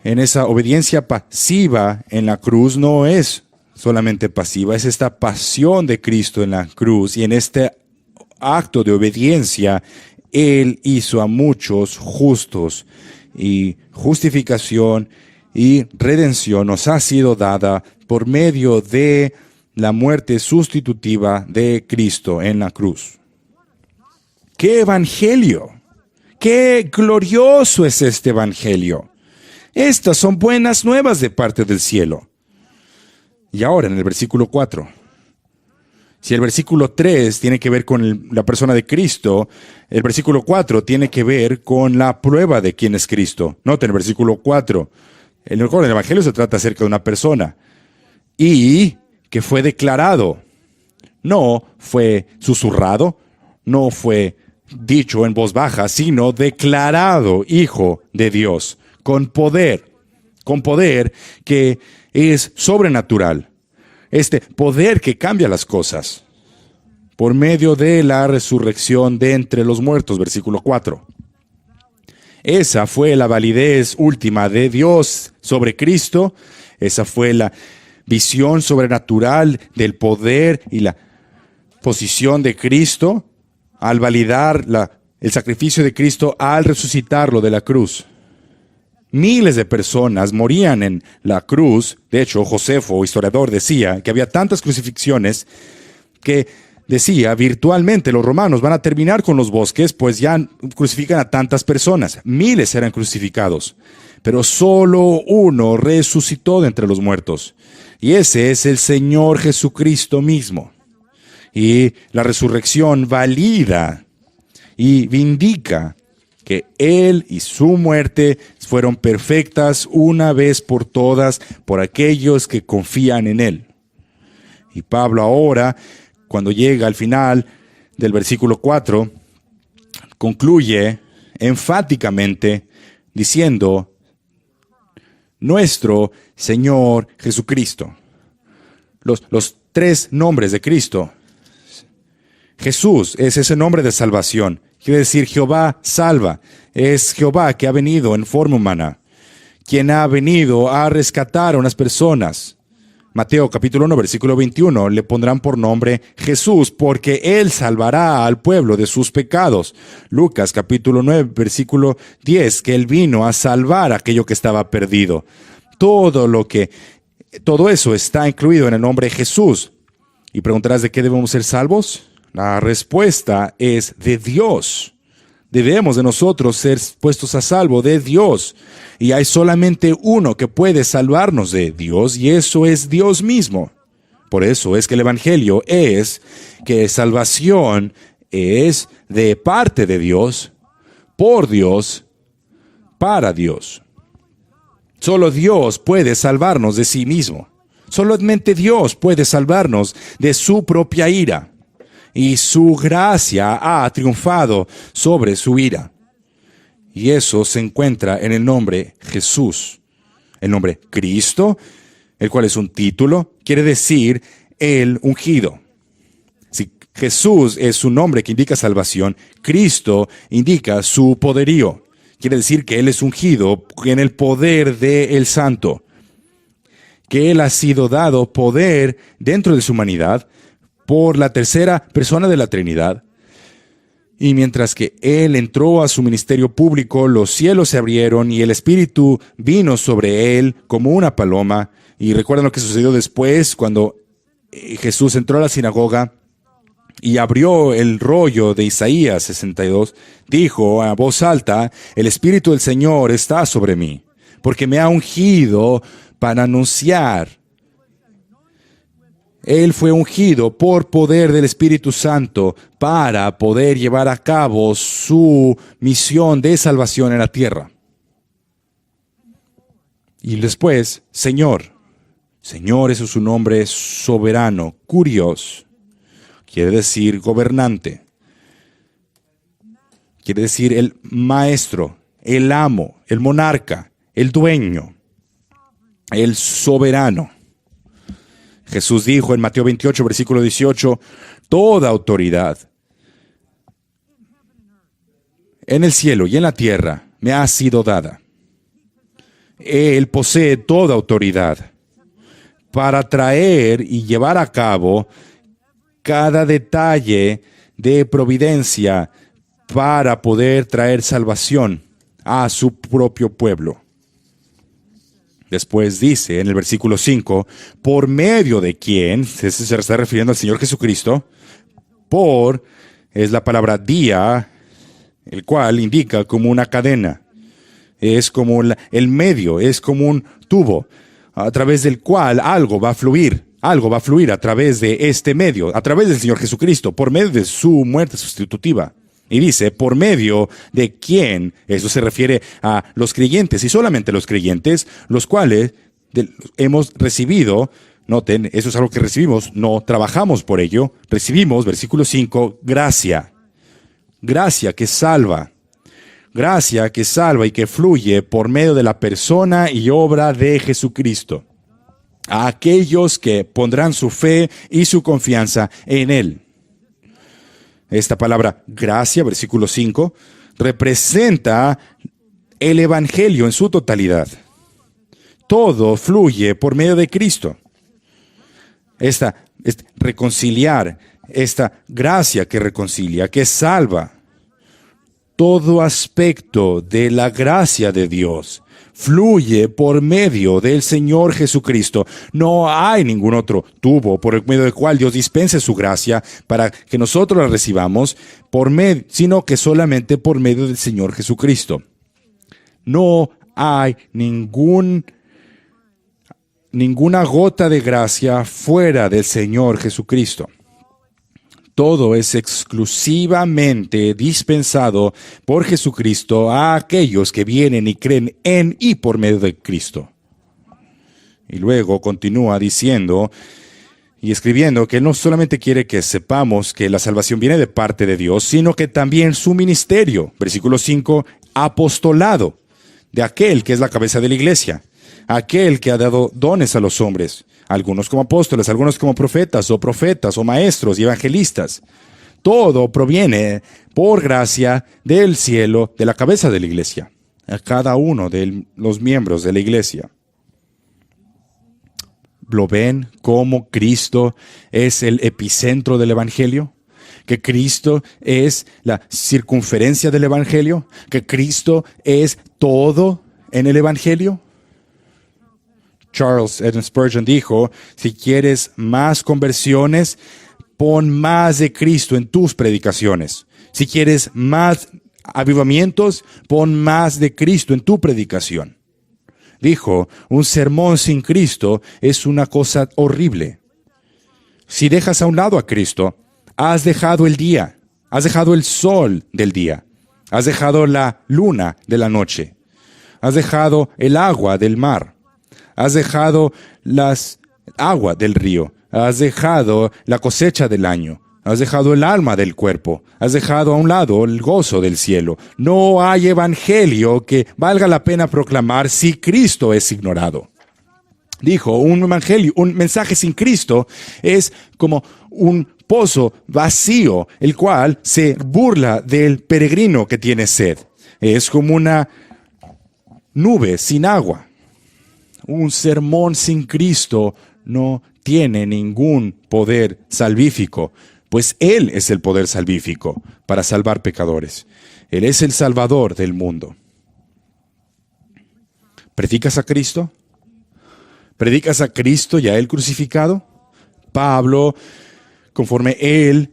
en esa obediencia pasiva en la cruz, no es solamente pasiva, es esta pasión de Cristo en la cruz, y en este acto de obediencia, Él hizo a muchos justos, y justificación y redención nos ha sido dada por medio de la muerte sustitutiva de Cristo en la cruz. ¡Qué evangelio! ¡Qué glorioso es este evangelio! Estas son buenas nuevas de parte del cielo. Y ahora en el versículo 4. Si el versículo 3 tiene que ver con la persona de Cristo, el versículo 4 tiene que ver con la prueba de quién es Cristo. Noten el versículo 4. El evangelio se trata acerca de una persona y que fue declarado. No fue susurrado, no fue dicho en voz baja, sino declarado hijo de Dios, con poder que es sobrenatural. Este poder que cambia las cosas por medio de la resurrección de entre los muertos, versículo 4. Esa fue la validez última de Dios sobre Cristo. Esa fue la visión sobrenatural del poder y la posición de Cristo al validar el sacrificio de Cristo al resucitarlo de la cruz. Miles de personas morían en la cruz. De hecho, Josefo, historiador, decía que había tantas crucifixiones que decía, virtualmente los romanos van a terminar con los bosques, pues ya crucifican a tantas personas. Miles eran crucificados, pero solo uno resucitó de entre los muertos. Y ese es el Señor Jesucristo mismo. Y la resurrección valida y vindica que Él y su muerte fueron perfectas una vez por todas por aquellos que confían en Él. Y Pablo ahora, cuando llega al final del versículo 4, concluye enfáticamente diciendo, nuestro Señor Jesucristo. Los tres nombres de Cristo. Jesús es ese nombre de salvación. Quiere decir Jehová salva. Es Jehová que ha venido en forma humana, quien ha venido a rescatar a unas personas. Mateo capítulo 1, versículo 21, le pondrán por nombre Jesús, porque Él salvará al pueblo de sus pecados. Lucas capítulo 9, versículo 10, que Él vino a salvar a aquello que estaba perdido. Todo eso está incluido en el nombre Jesús. Y preguntarás, ¿de qué debemos ser salvos? La respuesta es de Dios. Debemos de nosotros ser puestos a salvo de Dios. Y hay solamente uno que puede salvarnos de Dios, y eso es Dios mismo. Por eso es que el Evangelio es que salvación es de parte de Dios, por Dios, para Dios. Solo Dios puede salvarnos de sí mismo. Solamente Dios puede salvarnos de su propia ira. Y su gracia ha triunfado sobre su ira. Y eso se encuentra en el nombre Jesús. El nombre Cristo, el cual es un título, quiere decir el ungido. Si Jesús es su nombre que indica salvación, Cristo indica su poderío. Quiere decir que Él es ungido en el poder del Santo. Que Él ha sido dado poder dentro de su humanidad por la tercera persona de la Trinidad. Y mientras que Él entró a su ministerio público, los cielos se abrieron y el Espíritu vino sobre Él como una paloma. Y recuerdan lo que sucedió después cuando Jesús entró a la sinagoga y abrió el rollo de Isaías 62. Dijo a voz alta, el Espíritu del Señor está sobre mí, porque me ha ungido para anunciar. Él fue ungido por poder del Espíritu Santo para poder llevar a cabo su misión de salvación en la tierra. Y después, Señor. Señor, eso es su nombre soberano, Kurios. Quiere decir gobernante. Quiere decir el maestro, el amo, el monarca, el dueño, el soberano. Jesús dijo en Mateo 28, versículo 18, toda autoridad en el cielo y en la tierra me ha sido dada. Él posee toda autoridad para traer y llevar a cabo cada detalle de providencia para poder traer salvación a su propio pueblo. Después dice en el versículo 5, por medio de quién, se está refiriendo al Señor Jesucristo, por es la palabra día, el cual indica como una cadena, es como el medio, es como un tubo, a través del cual algo va a fluir a través de este medio, a través del Señor Jesucristo, por medio de su muerte sustitutiva. Y dice, por medio de quién, eso se refiere a los creyentes, y solamente los creyentes, los cuales hemos recibido, noten, eso es algo que recibimos, no trabajamos por ello, recibimos, versículo 5, gracia. Gracia que salva. Gracia que salva y que fluye por medio de la persona y obra de Jesucristo. A aquellos que pondrán su fe y su confianza en Él. Esta palabra gracia, versículo 5, representa el Evangelio en su totalidad. Todo fluye por medio de Cristo. Reconciliar, esta gracia que reconcilia, que salva. Todo aspecto de la gracia de Dios fluye por medio del Señor Jesucristo. No hay ningún otro tubo por el medio del cual Dios dispense su gracia para que nosotros la recibamos, sino que solamente por medio del Señor Jesucristo. No hay ninguna gota de gracia fuera del Señor Jesucristo. Todo es exclusivamente dispensado por Jesucristo a aquellos que vienen y creen en y por medio de Cristo. Y luego continúa diciendo y escribiendo que Él no solamente quiere que sepamos que la salvación viene de parte de Dios, sino que también su ministerio, versículo 5, apostolado, de aquel que es la cabeza de la iglesia, aquel que ha dado dones a los hombres, algunos como apóstoles, algunos como profetas o maestros y evangelistas. Todo proviene por gracia del cielo, de la cabeza de la iglesia, a cada uno de los miembros de la iglesia. ¿Lo ven cómo Cristo es el epicentro del Evangelio? ¿Que Cristo es la circunferencia del Evangelio? ¿Que Cristo es todo en el Evangelio? Charles Eden Spurgeon dijo, si quieres más conversiones, pon más de Cristo en tus predicaciones. Si quieres más avivamientos, pon más de Cristo en tu predicación. Dijo, un sermón sin Cristo es una cosa horrible. Si dejas a un lado a Cristo, has dejado el día, has dejado el sol del día, has dejado la luna de la noche, has dejado el agua del mar, has dejado las agua del río, has dejado la cosecha del año, has dejado el alma del cuerpo, has dejado a un lado el gozo del cielo. No hay evangelio que valga la pena proclamar si Cristo es ignorado. Dijo, un evangelio, un mensaje sin Cristo es como un pozo vacío, el cual se burla del peregrino que tiene sed. Es como una nube sin agua. Un sermón sin Cristo no tiene ningún poder salvífico, pues Él es el poder salvífico para salvar pecadores. Él es el Salvador del mundo. ¿Predicas a Cristo? ¿Predicas a Cristo y a Él crucificado? Pablo, conforme él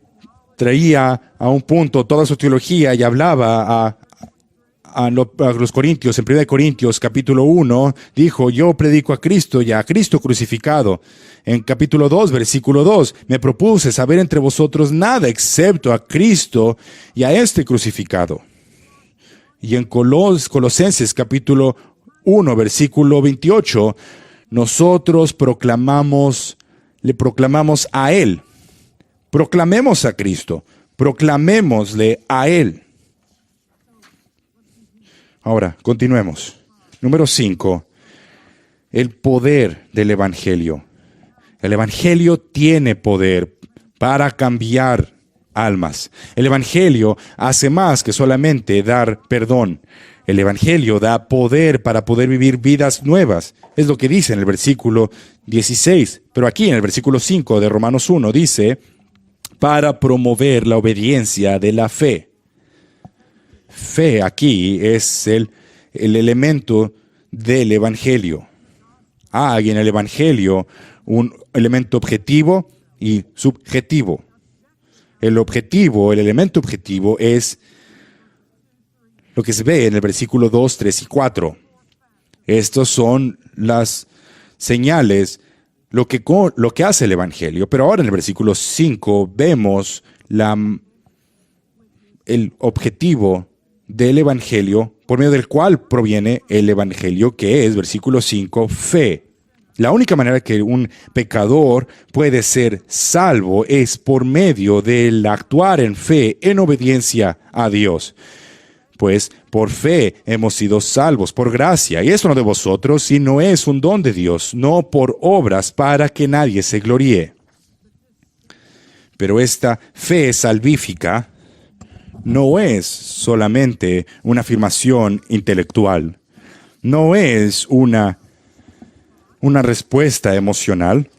traía a un punto toda su teología y hablaba a los Corintios, en 1 Corintios capítulo 1, dijo, yo predico a Cristo y a Cristo crucificado. En capítulo 2, versículo 2, me propuse saber entre vosotros nada excepto a Cristo y a este crucificado. Y en Colosenses capítulo 1, versículo 28, nosotros le proclamamos a Él. Proclamemos a Cristo, proclamémosle a Él. Ahora, continuemos. Número 5, el poder del Evangelio. El Evangelio tiene poder para cambiar almas. El Evangelio hace más que solamente dar perdón. El Evangelio da poder para poder vivir vidas nuevas. Es lo que dice en el versículo 16. Pero aquí en el versículo 5 de Romanos 1 dice, para promover la obediencia de la fe. Fe aquí es el elemento del Evangelio. Hay en el Evangelio un elemento objetivo y subjetivo. El elemento objetivo es lo que se ve en el versículo 2, 3 y 4. Estos son las señales, lo que hace el Evangelio. Pero ahora en el versículo 5 vemos el objetivo del Evangelio, por medio del cual proviene el Evangelio, que es, versículo 5, fe. La única manera que un pecador puede ser salvo es por medio del actuar en fe, en obediencia a Dios. Pues por fe hemos sido salvos, por gracia, y esto no de vosotros, sino es un don de Dios, no por obras para que nadie se gloríe. Pero esta fe salvífica no es solamente una afirmación intelectual, no es una respuesta emocional,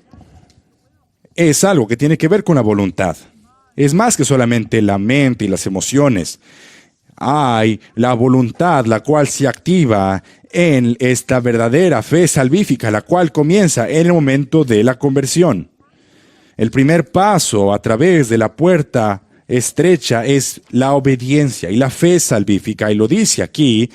es algo que tiene que ver con la voluntad. Es más que solamente la mente y las emociones. Hay la voluntad, la cual se activa en esta verdadera fe salvífica, la cual comienza en el momento de la conversión. El primer paso a través de la puerta estrecha es la obediencia y la fe salvífica, y lo dice aquí,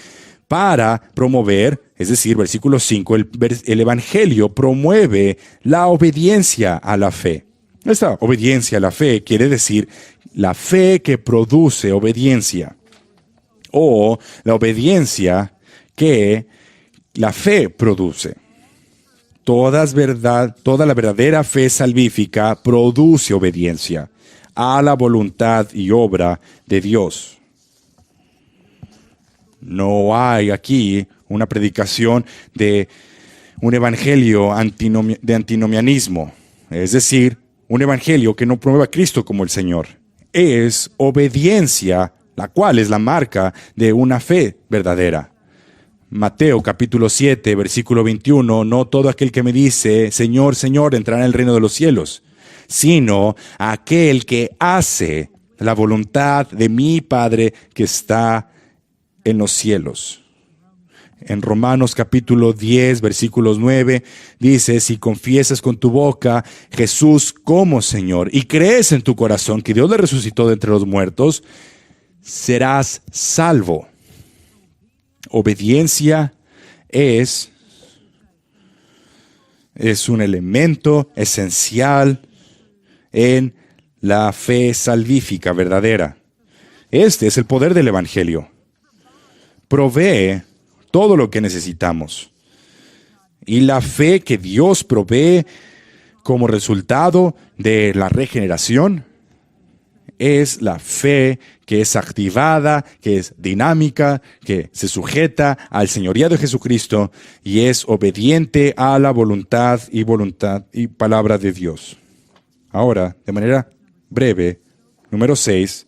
para promover, es decir, versículo 5, el Evangelio promueve la obediencia a la fe. Esta obediencia a la fe quiere decir la fe que produce obediencia, o la obediencia que la fe produce. Toda la verdadera fe salvífica produce obediencia a la voluntad y obra de Dios. No hay aquí una predicación de un evangelio de antinomianismo, es decir, un evangelio que no promueva a Cristo como el Señor. Es obediencia, la cual es la marca de una fe verdadera. Mateo capítulo 7, versículo 21, no todo aquel que me dice, Señor, Señor, entrará en el reino de los cielos, sino aquel que hace la voluntad de mi Padre que está en los cielos. En Romanos capítulo 10, versículos 9, dice, si confiesas con tu boca Jesús como Señor y crees en tu corazón que Dios le resucitó de entre los muertos, serás salvo. Obediencia es un elemento esencial en la fe salvífica verdadera. Este es el poder del Evangelio. Provee todo lo que necesitamos. Y la fe que Dios provee como resultado de la regeneración es la fe que es activada, que es dinámica, que se sujeta al señorío de Jesucristo y es obediente a la voluntad y palabra de Dios. Ahora, de manera breve, número 6,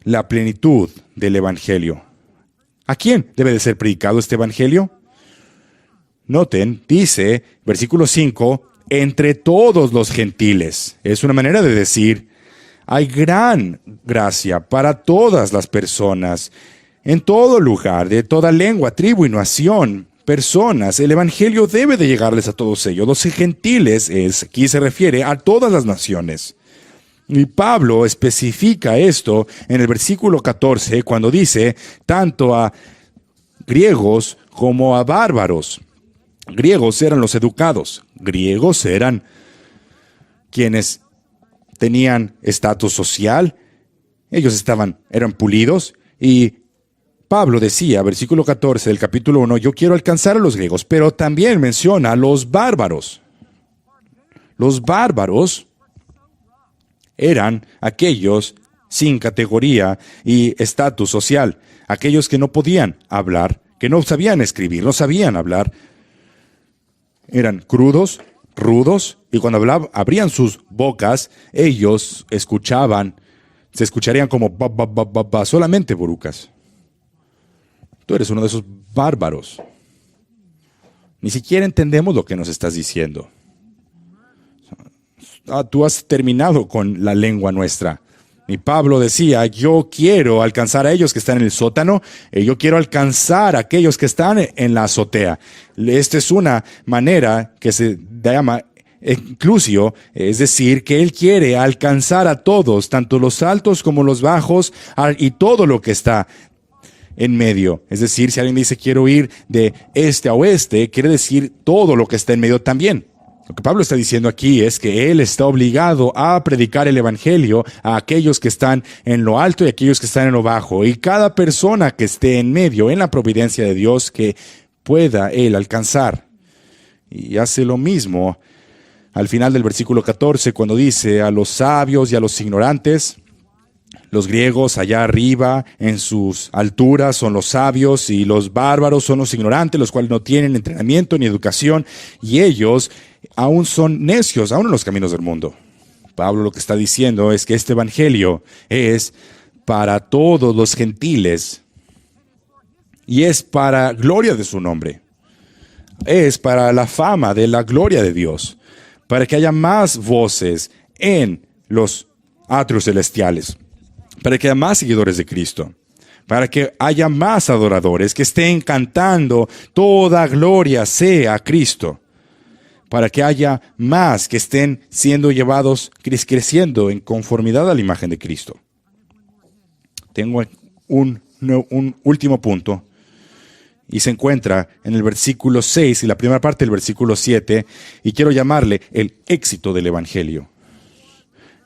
la plenitud del Evangelio. ¿A quién debe de ser predicado este Evangelio? Noten, dice, versículo 5, entre todos los gentiles. Es una manera de decir, hay gran gracia para todas las personas, en todo lugar, de toda lengua, tribu y nación, personas. El Evangelio debe de llegarles a todos ellos. Los gentiles, aquí se refiere a todas las naciones. Y Pablo especifica esto en el versículo 14 cuando dice, tanto a griegos como a bárbaros. Griegos eran los educados. Griegos eran quienes tenían estatus social. Ellos eran pulidos. Y Pablo decía, versículo 14 del capítulo 1, yo quiero alcanzar a los griegos, pero también menciona a los bárbaros. Los bárbaros eran aquellos sin categoría y estatus social, aquellos que no podían hablar, que no sabían escribir, no sabían hablar. Eran crudos, rudos, y cuando abrían sus bocas, ellos se escucharían como solamente burucas. Tú eres uno de esos bárbaros. Ni siquiera entendemos lo que nos estás diciendo. Tú has terminado con la lengua nuestra. Y Pablo decía, yo quiero alcanzar a ellos que están en el sótano, yo quiero alcanzar a aquellos que están en la azotea. Esta es una manera que se llama inclusio, es decir, que él quiere alcanzar a todos, tanto los altos como los bajos, y todo lo que está en medio. Es decir, si alguien dice quiero ir de este a oeste, quiere decir todo lo que está en medio también. Lo que Pablo está diciendo aquí es que él está obligado a predicar el evangelio a aquellos que están en lo alto y a aquellos que están en lo bajo. Y cada persona que esté en medio, en la providencia de Dios, que pueda él alcanzar. Y hace lo mismo al final del versículo 14, cuando dice a los sabios y a los ignorantes. Los griegos allá arriba, en sus alturas, son los sabios, y los bárbaros son los ignorantes, los cuales no tienen entrenamiento ni educación, y ellos aún son necios, aún en los caminos del mundo. Pablo lo que está diciendo es que este evangelio es para todos los gentiles, y es para gloria de su nombre. Es para la fama de la gloria de Dios, para que haya más voces en los atrios celestiales, para que haya más seguidores de Cristo, para que haya más adoradores que estén cantando toda gloria sea a Cristo, para que haya más que estén siendo llevados, creciendo en conformidad a la imagen de Cristo. Tengo un último punto, Y se encuentra en el versículo 6 y la primera parte del versículo 7, y quiero llamarle el éxito del Evangelio.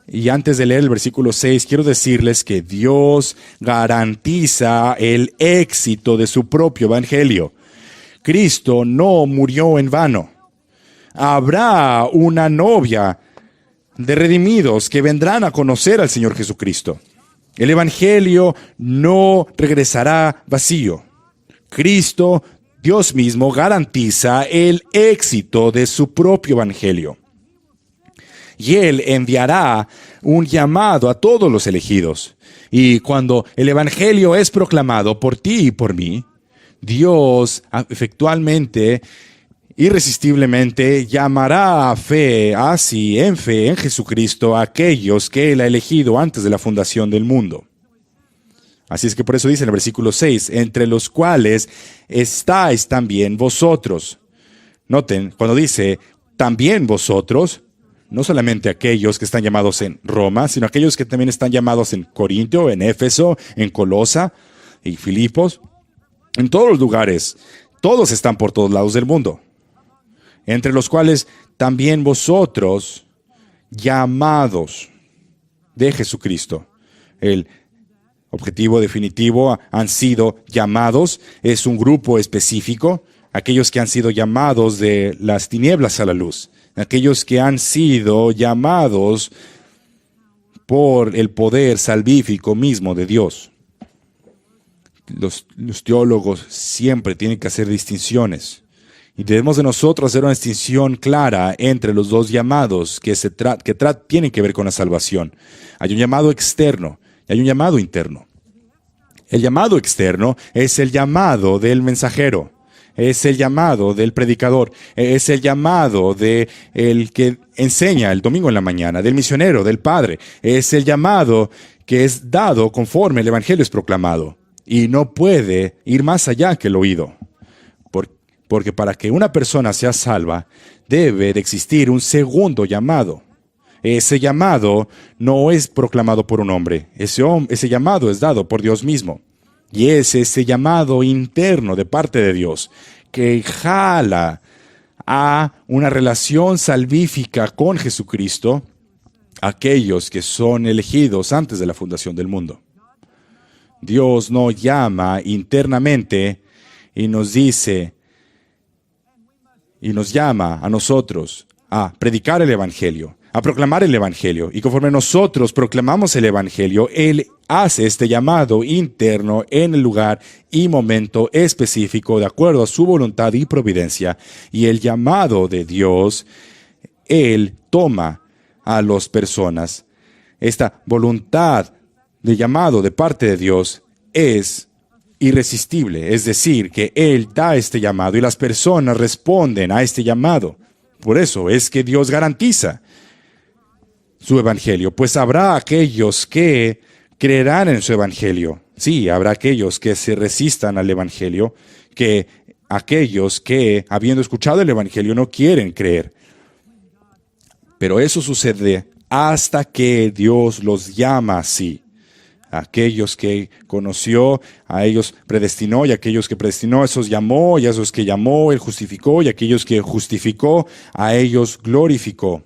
Y antes de leer el versículo 6, quiero decirles que Dios garantiza el éxito de su propio Evangelio. Cristo no murió en vano. Habrá una novia de redimidos que vendrán a conocer al Señor Jesucristo. El Evangelio no regresará vacío. Cristo, Dios mismo, garantiza el éxito de su propio Evangelio. Y Él enviará un llamado a todos los elegidos. Y cuando el Evangelio es proclamado por ti y por mí, Dios efectualmente, irresistiblemente, llamará a fe, así en fe en Jesucristo, a aquellos que Él ha elegido antes de la fundación del mundo. Así es que por eso dice en el versículo 6, entre los cuales estáis también vosotros. Noten, cuando dice también vosotros, no solamente aquellos que están llamados en Roma, sino aquellos que también están llamados en Corinto, en Éfeso, en Colosa y Filipos. En todos los lugares, todos están por todos lados del mundo. Entre los cuales también vosotros, llamados de Jesucristo. El objetivo definitivo, han sido llamados, es un grupo específico, aquellos que han sido llamados de las tinieblas a la luz, aquellos que han sido llamados por el poder salvífico mismo de Dios. Los teólogos siempre tienen que hacer distinciones. Y debemos de nosotros hacer una distinción clara entre los dos llamados que tienen que ver con la salvación. Hay un llamado externo y hay un llamado interno. El llamado externo es el llamado del mensajero, es el llamado del predicador, es el llamado del que enseña el domingo en la mañana, del misionero, del padre. Es el llamado que es dado conforme el evangelio es proclamado. Y no puede ir más allá que el oído. Porque para que una persona sea salva, debe de existir un segundo llamado. Ese llamado no es proclamado por un hombre. Ese llamado es dado por Dios mismo. Y es ese llamado interno de parte de Dios que jala a una relación salvífica con Jesucristo a aquellos que son elegidos antes de la fundación del mundo. Dios no llama internamente y nos dice y nos llama a nosotros a predicar el Evangelio, a proclamar el Evangelio. Y conforme nosotros proclamamos el Evangelio, Él hace este llamado interno en el lugar y momento específico de acuerdo a su voluntad y providencia. Y el llamado de Dios, Él toma a las personas. Esta voluntad de llamado de parte de Dios es irresistible, es decir, que Él da este llamado y las personas responden a este llamado. Por eso es que Dios garantiza su evangelio, pues habrá aquellos que creerán en su evangelio. Sí, habrá aquellos que se resistan al evangelio, que aquellos que, habiendo escuchado el evangelio, no quieren creer. Pero eso sucede hasta que Dios los llama así. Aquellos que conoció, a ellos predestinó, y aquellos que predestinó, a esos llamó, y a esos que llamó, Él justificó, y aquellos que justificó, a ellos glorificó.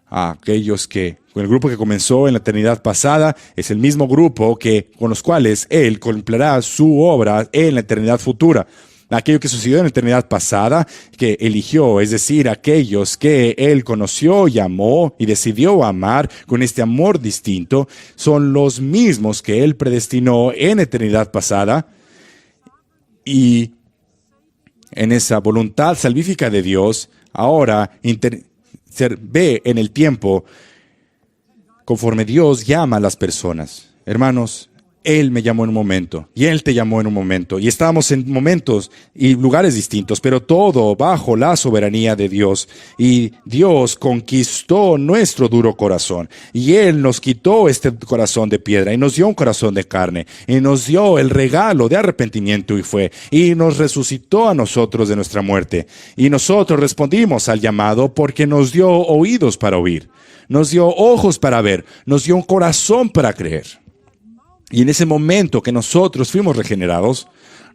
A aquellos que, con el grupo que comenzó en la eternidad pasada, es el mismo grupo con los cuales Él cumplirá su obra en la eternidad futura. Aquello que sucedió en la eternidad pasada, que eligió, es decir, aquellos que Él conoció, llamó y decidió amar con este amor distinto, son los mismos que Él predestinó en eternidad pasada. Y en esa voluntad salvífica de Dios, ahora se ve en el tiempo conforme Dios llama a las personas. Hermanos, Él me llamó en un momento, y Él te llamó en un momento, y estábamos en momentos y lugares distintos, pero todo bajo la soberanía de Dios. Y Dios conquistó nuestro duro corazón, y Él nos quitó este corazón de piedra, y nos dio un corazón de carne, y nos dio el regalo de arrepentimiento y nos resucitó a nosotros de nuestra muerte. Y nosotros respondimos al llamado porque nos dio oídos para oír, nos dio ojos para ver, nos dio un corazón para creer. Y en ese momento que nosotros fuimos regenerados,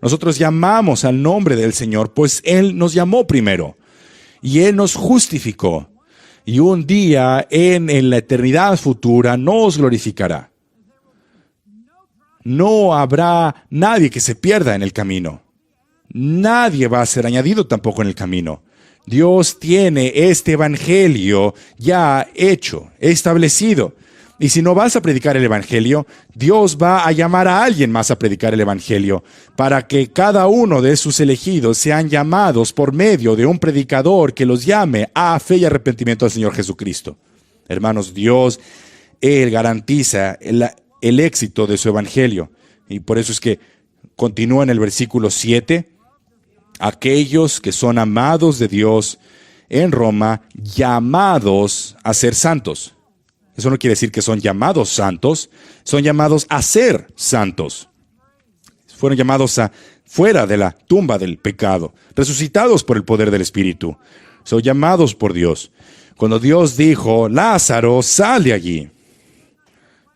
Nosotros llamamos al nombre del Señor, pues Él nos llamó primero y Él nos justificó. Y un día en la eternidad futura nos glorificará. No habrá nadie que se pierda en el camino. Nadie va a ser añadido tampoco en el camino. Dios tiene este evangelio ya hecho, establecido. Y si no vas a predicar el evangelio, Dios va a llamar a alguien más a predicar el evangelio, para que cada uno de sus elegidos sean llamados por medio de un predicador que los llame a fe y arrepentimiento al Señor Jesucristo. Hermanos, Dios, Él garantiza el éxito de su evangelio. Y por eso es que continúa en el versículo 7, aquellos que son amados de Dios en Roma, llamados a ser santos. Eso no quiere decir que son llamados santos, son llamados a ser santos. Fueron llamados a fuera de la tumba del pecado, resucitados por el poder del Espíritu. Son llamados por Dios. Cuando Dios dijo, Lázaro, sal de allí.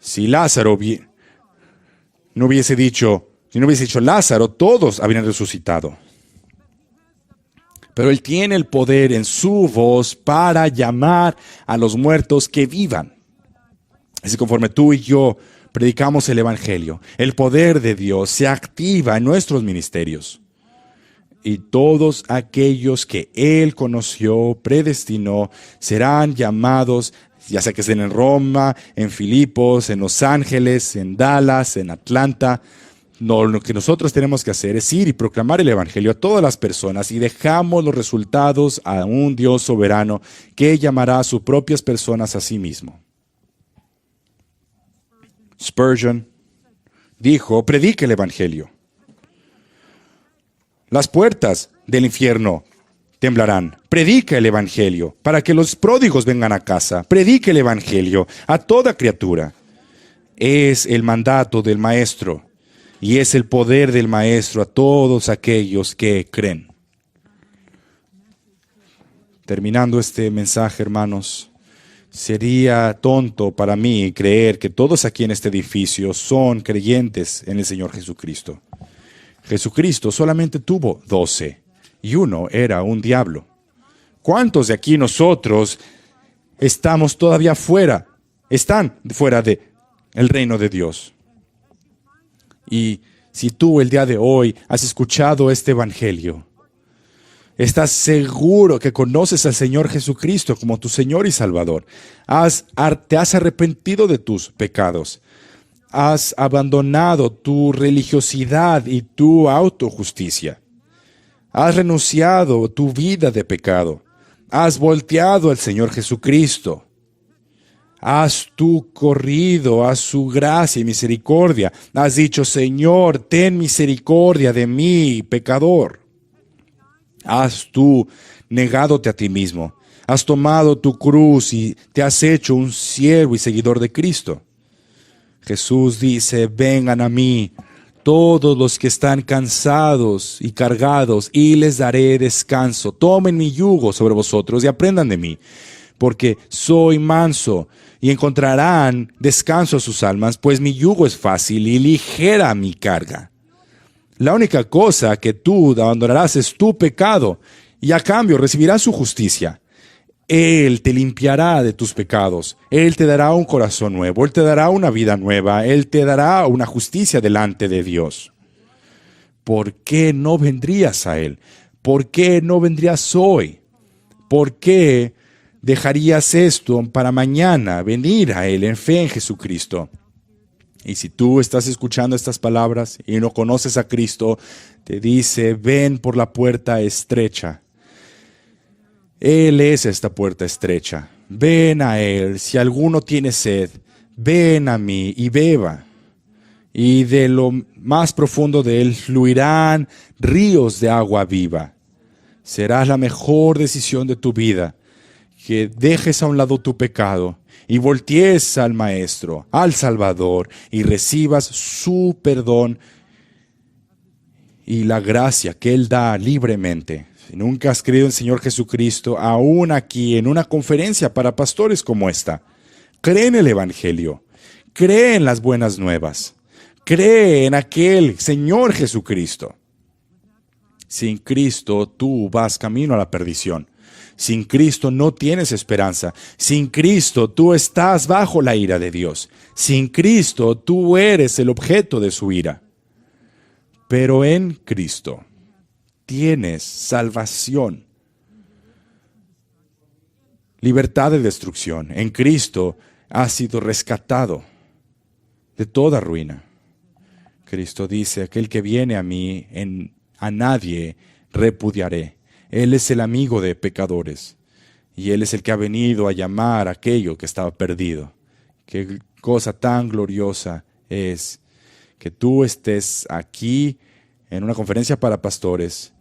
Si Lázaro no hubiese dicho Lázaro, todos habrían resucitado. Pero Él tiene el poder en su voz para llamar a los muertos que vivan. Así conforme tú y yo predicamos el evangelio, el poder de Dios se activa en nuestros ministerios. Y todos aquellos que Él conoció, predestinó, serán llamados, ya sea que estén en Roma, en Filipos, en Los Ángeles, en Dallas, en Atlanta. No, lo que nosotros tenemos que hacer es ir y proclamar el evangelio a todas las personas y dejamos los resultados a un Dios soberano que llamará a sus propias personas a sí mismo. Spurgeon dijo, predique el evangelio. Las puertas del infierno temblarán. Predica el evangelio para que los pródigos vengan a casa. Predique el evangelio a toda criatura. Es el mandato del maestro y es el poder del maestro a todos aquellos que creen. Terminando este mensaje, hermanos, sería tonto para mí creer que todos aquí en este edificio son creyentes en el Señor Jesucristo. Jesucristo solamente tuvo 12 y uno era un diablo. ¿Cuántos de aquí nosotros estamos todavía están fuera del reino de Dios? Y si tú el día de hoy has escuchado este evangelio, estás seguro que conoces al Señor Jesucristo como tu Señor y Salvador. Te has arrepentido de tus pecados. Has abandonado tu religiosidad y tu autojusticia. Has renunciado tu vida de pecado. Has volteado al Señor Jesucristo. Has tú corrido a su gracia y misericordia. Has dicho, Señor, ten misericordia de mí, pecador. Has tú negándote a ti mismo. Has tomado tu cruz y te has hecho un siervo y seguidor de Cristo. Jesús dice, vengan a mí todos los que están cansados y cargados, y les daré descanso. Tomen mi yugo sobre vosotros y aprendan de mí, porque soy manso, y encontrarán descanso a sus almas, pues mi yugo es fácil y ligera mi carga. La única cosa que tú abandonarás es tu pecado, y a cambio recibirás su justicia. Él te limpiará de tus pecados. Él te dará un corazón nuevo. Él te dará una vida nueva. Él te dará una justicia delante de Dios. ¿Por qué no vendrías a Él? ¿Por qué no vendrías hoy? ¿Por qué dejarías esto para mañana venir a Él en fe en Jesucristo? Y si tú estás escuchando estas palabras y no conoces a Cristo, te dice, ven por la puerta estrecha. Él es esta puerta estrecha. Ven a Él. Si alguno tiene sed, ven a mí y beba. Y de lo más profundo de Él fluirán ríos de agua viva. Será la mejor decisión de tu vida, que dejes a un lado tu pecado y voltees al Maestro, al Salvador, y recibas su perdón y la gracia que Él da libremente. Si nunca has creído en el Señor Jesucristo, aún aquí en una conferencia para pastores como esta, cree en el Evangelio, cree en las buenas nuevas, cree en aquel Señor Jesucristo. Sin Cristo tú vas camino a la perdición. Sin Cristo no tienes esperanza. Sin Cristo tú estás bajo la ira de Dios. Sin Cristo tú eres el objeto de su ira. Pero en Cristo tienes salvación, libertad de destrucción. En Cristo has sido rescatado de toda ruina. Cristo dice, aquel que viene a mí, a nadie repudiaré. Él es el amigo de pecadores y Él es el que ha venido a llamar a aquello que estaba perdido. Qué cosa tan gloriosa es que tú estés aquí en una conferencia para pastores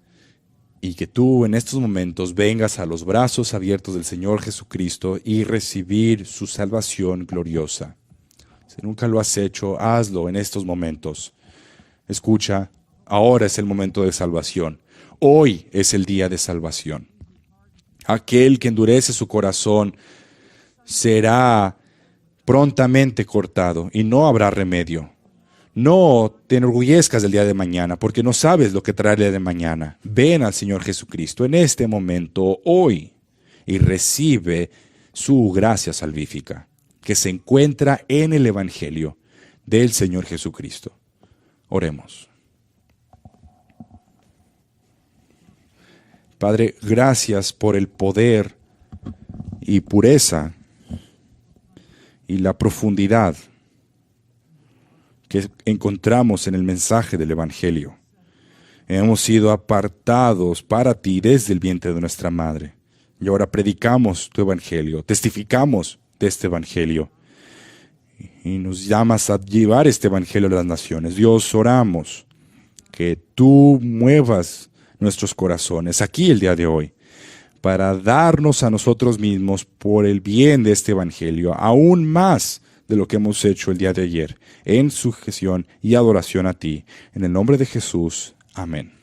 y que tú en estos momentos vengas a los brazos abiertos del Señor Jesucristo y recibir su salvación gloriosa. Si nunca lo has hecho, hazlo en estos momentos. Escucha, ahora es el momento de salvación. Hoy es el día de salvación. Aquel que endurece su corazón será prontamente cortado y no habrá remedio. No te enorgullezcas del día de mañana, porque no sabes lo que traerá el día de mañana. Ven al Señor Jesucristo en este momento, hoy, y recibe su gracia salvífica, que se encuentra en el Evangelio del Señor Jesucristo. Oremos. Padre, gracias por el poder y pureza y la profundidad que encontramos en el mensaje del Evangelio. Hemos sido apartados para ti desde el vientre de nuestra madre. Y ahora predicamos tu Evangelio, testificamos de este Evangelio. Y nos llamas a llevar este Evangelio a las naciones. Dios, oramos que tú muevas nuestros corazones aquí el día de hoy, para darnos a nosotros mismos por el bien de este Evangelio, aún más de lo que hemos hecho el día de ayer, en sujeción y adoración a ti. En el nombre de Jesús. Amén.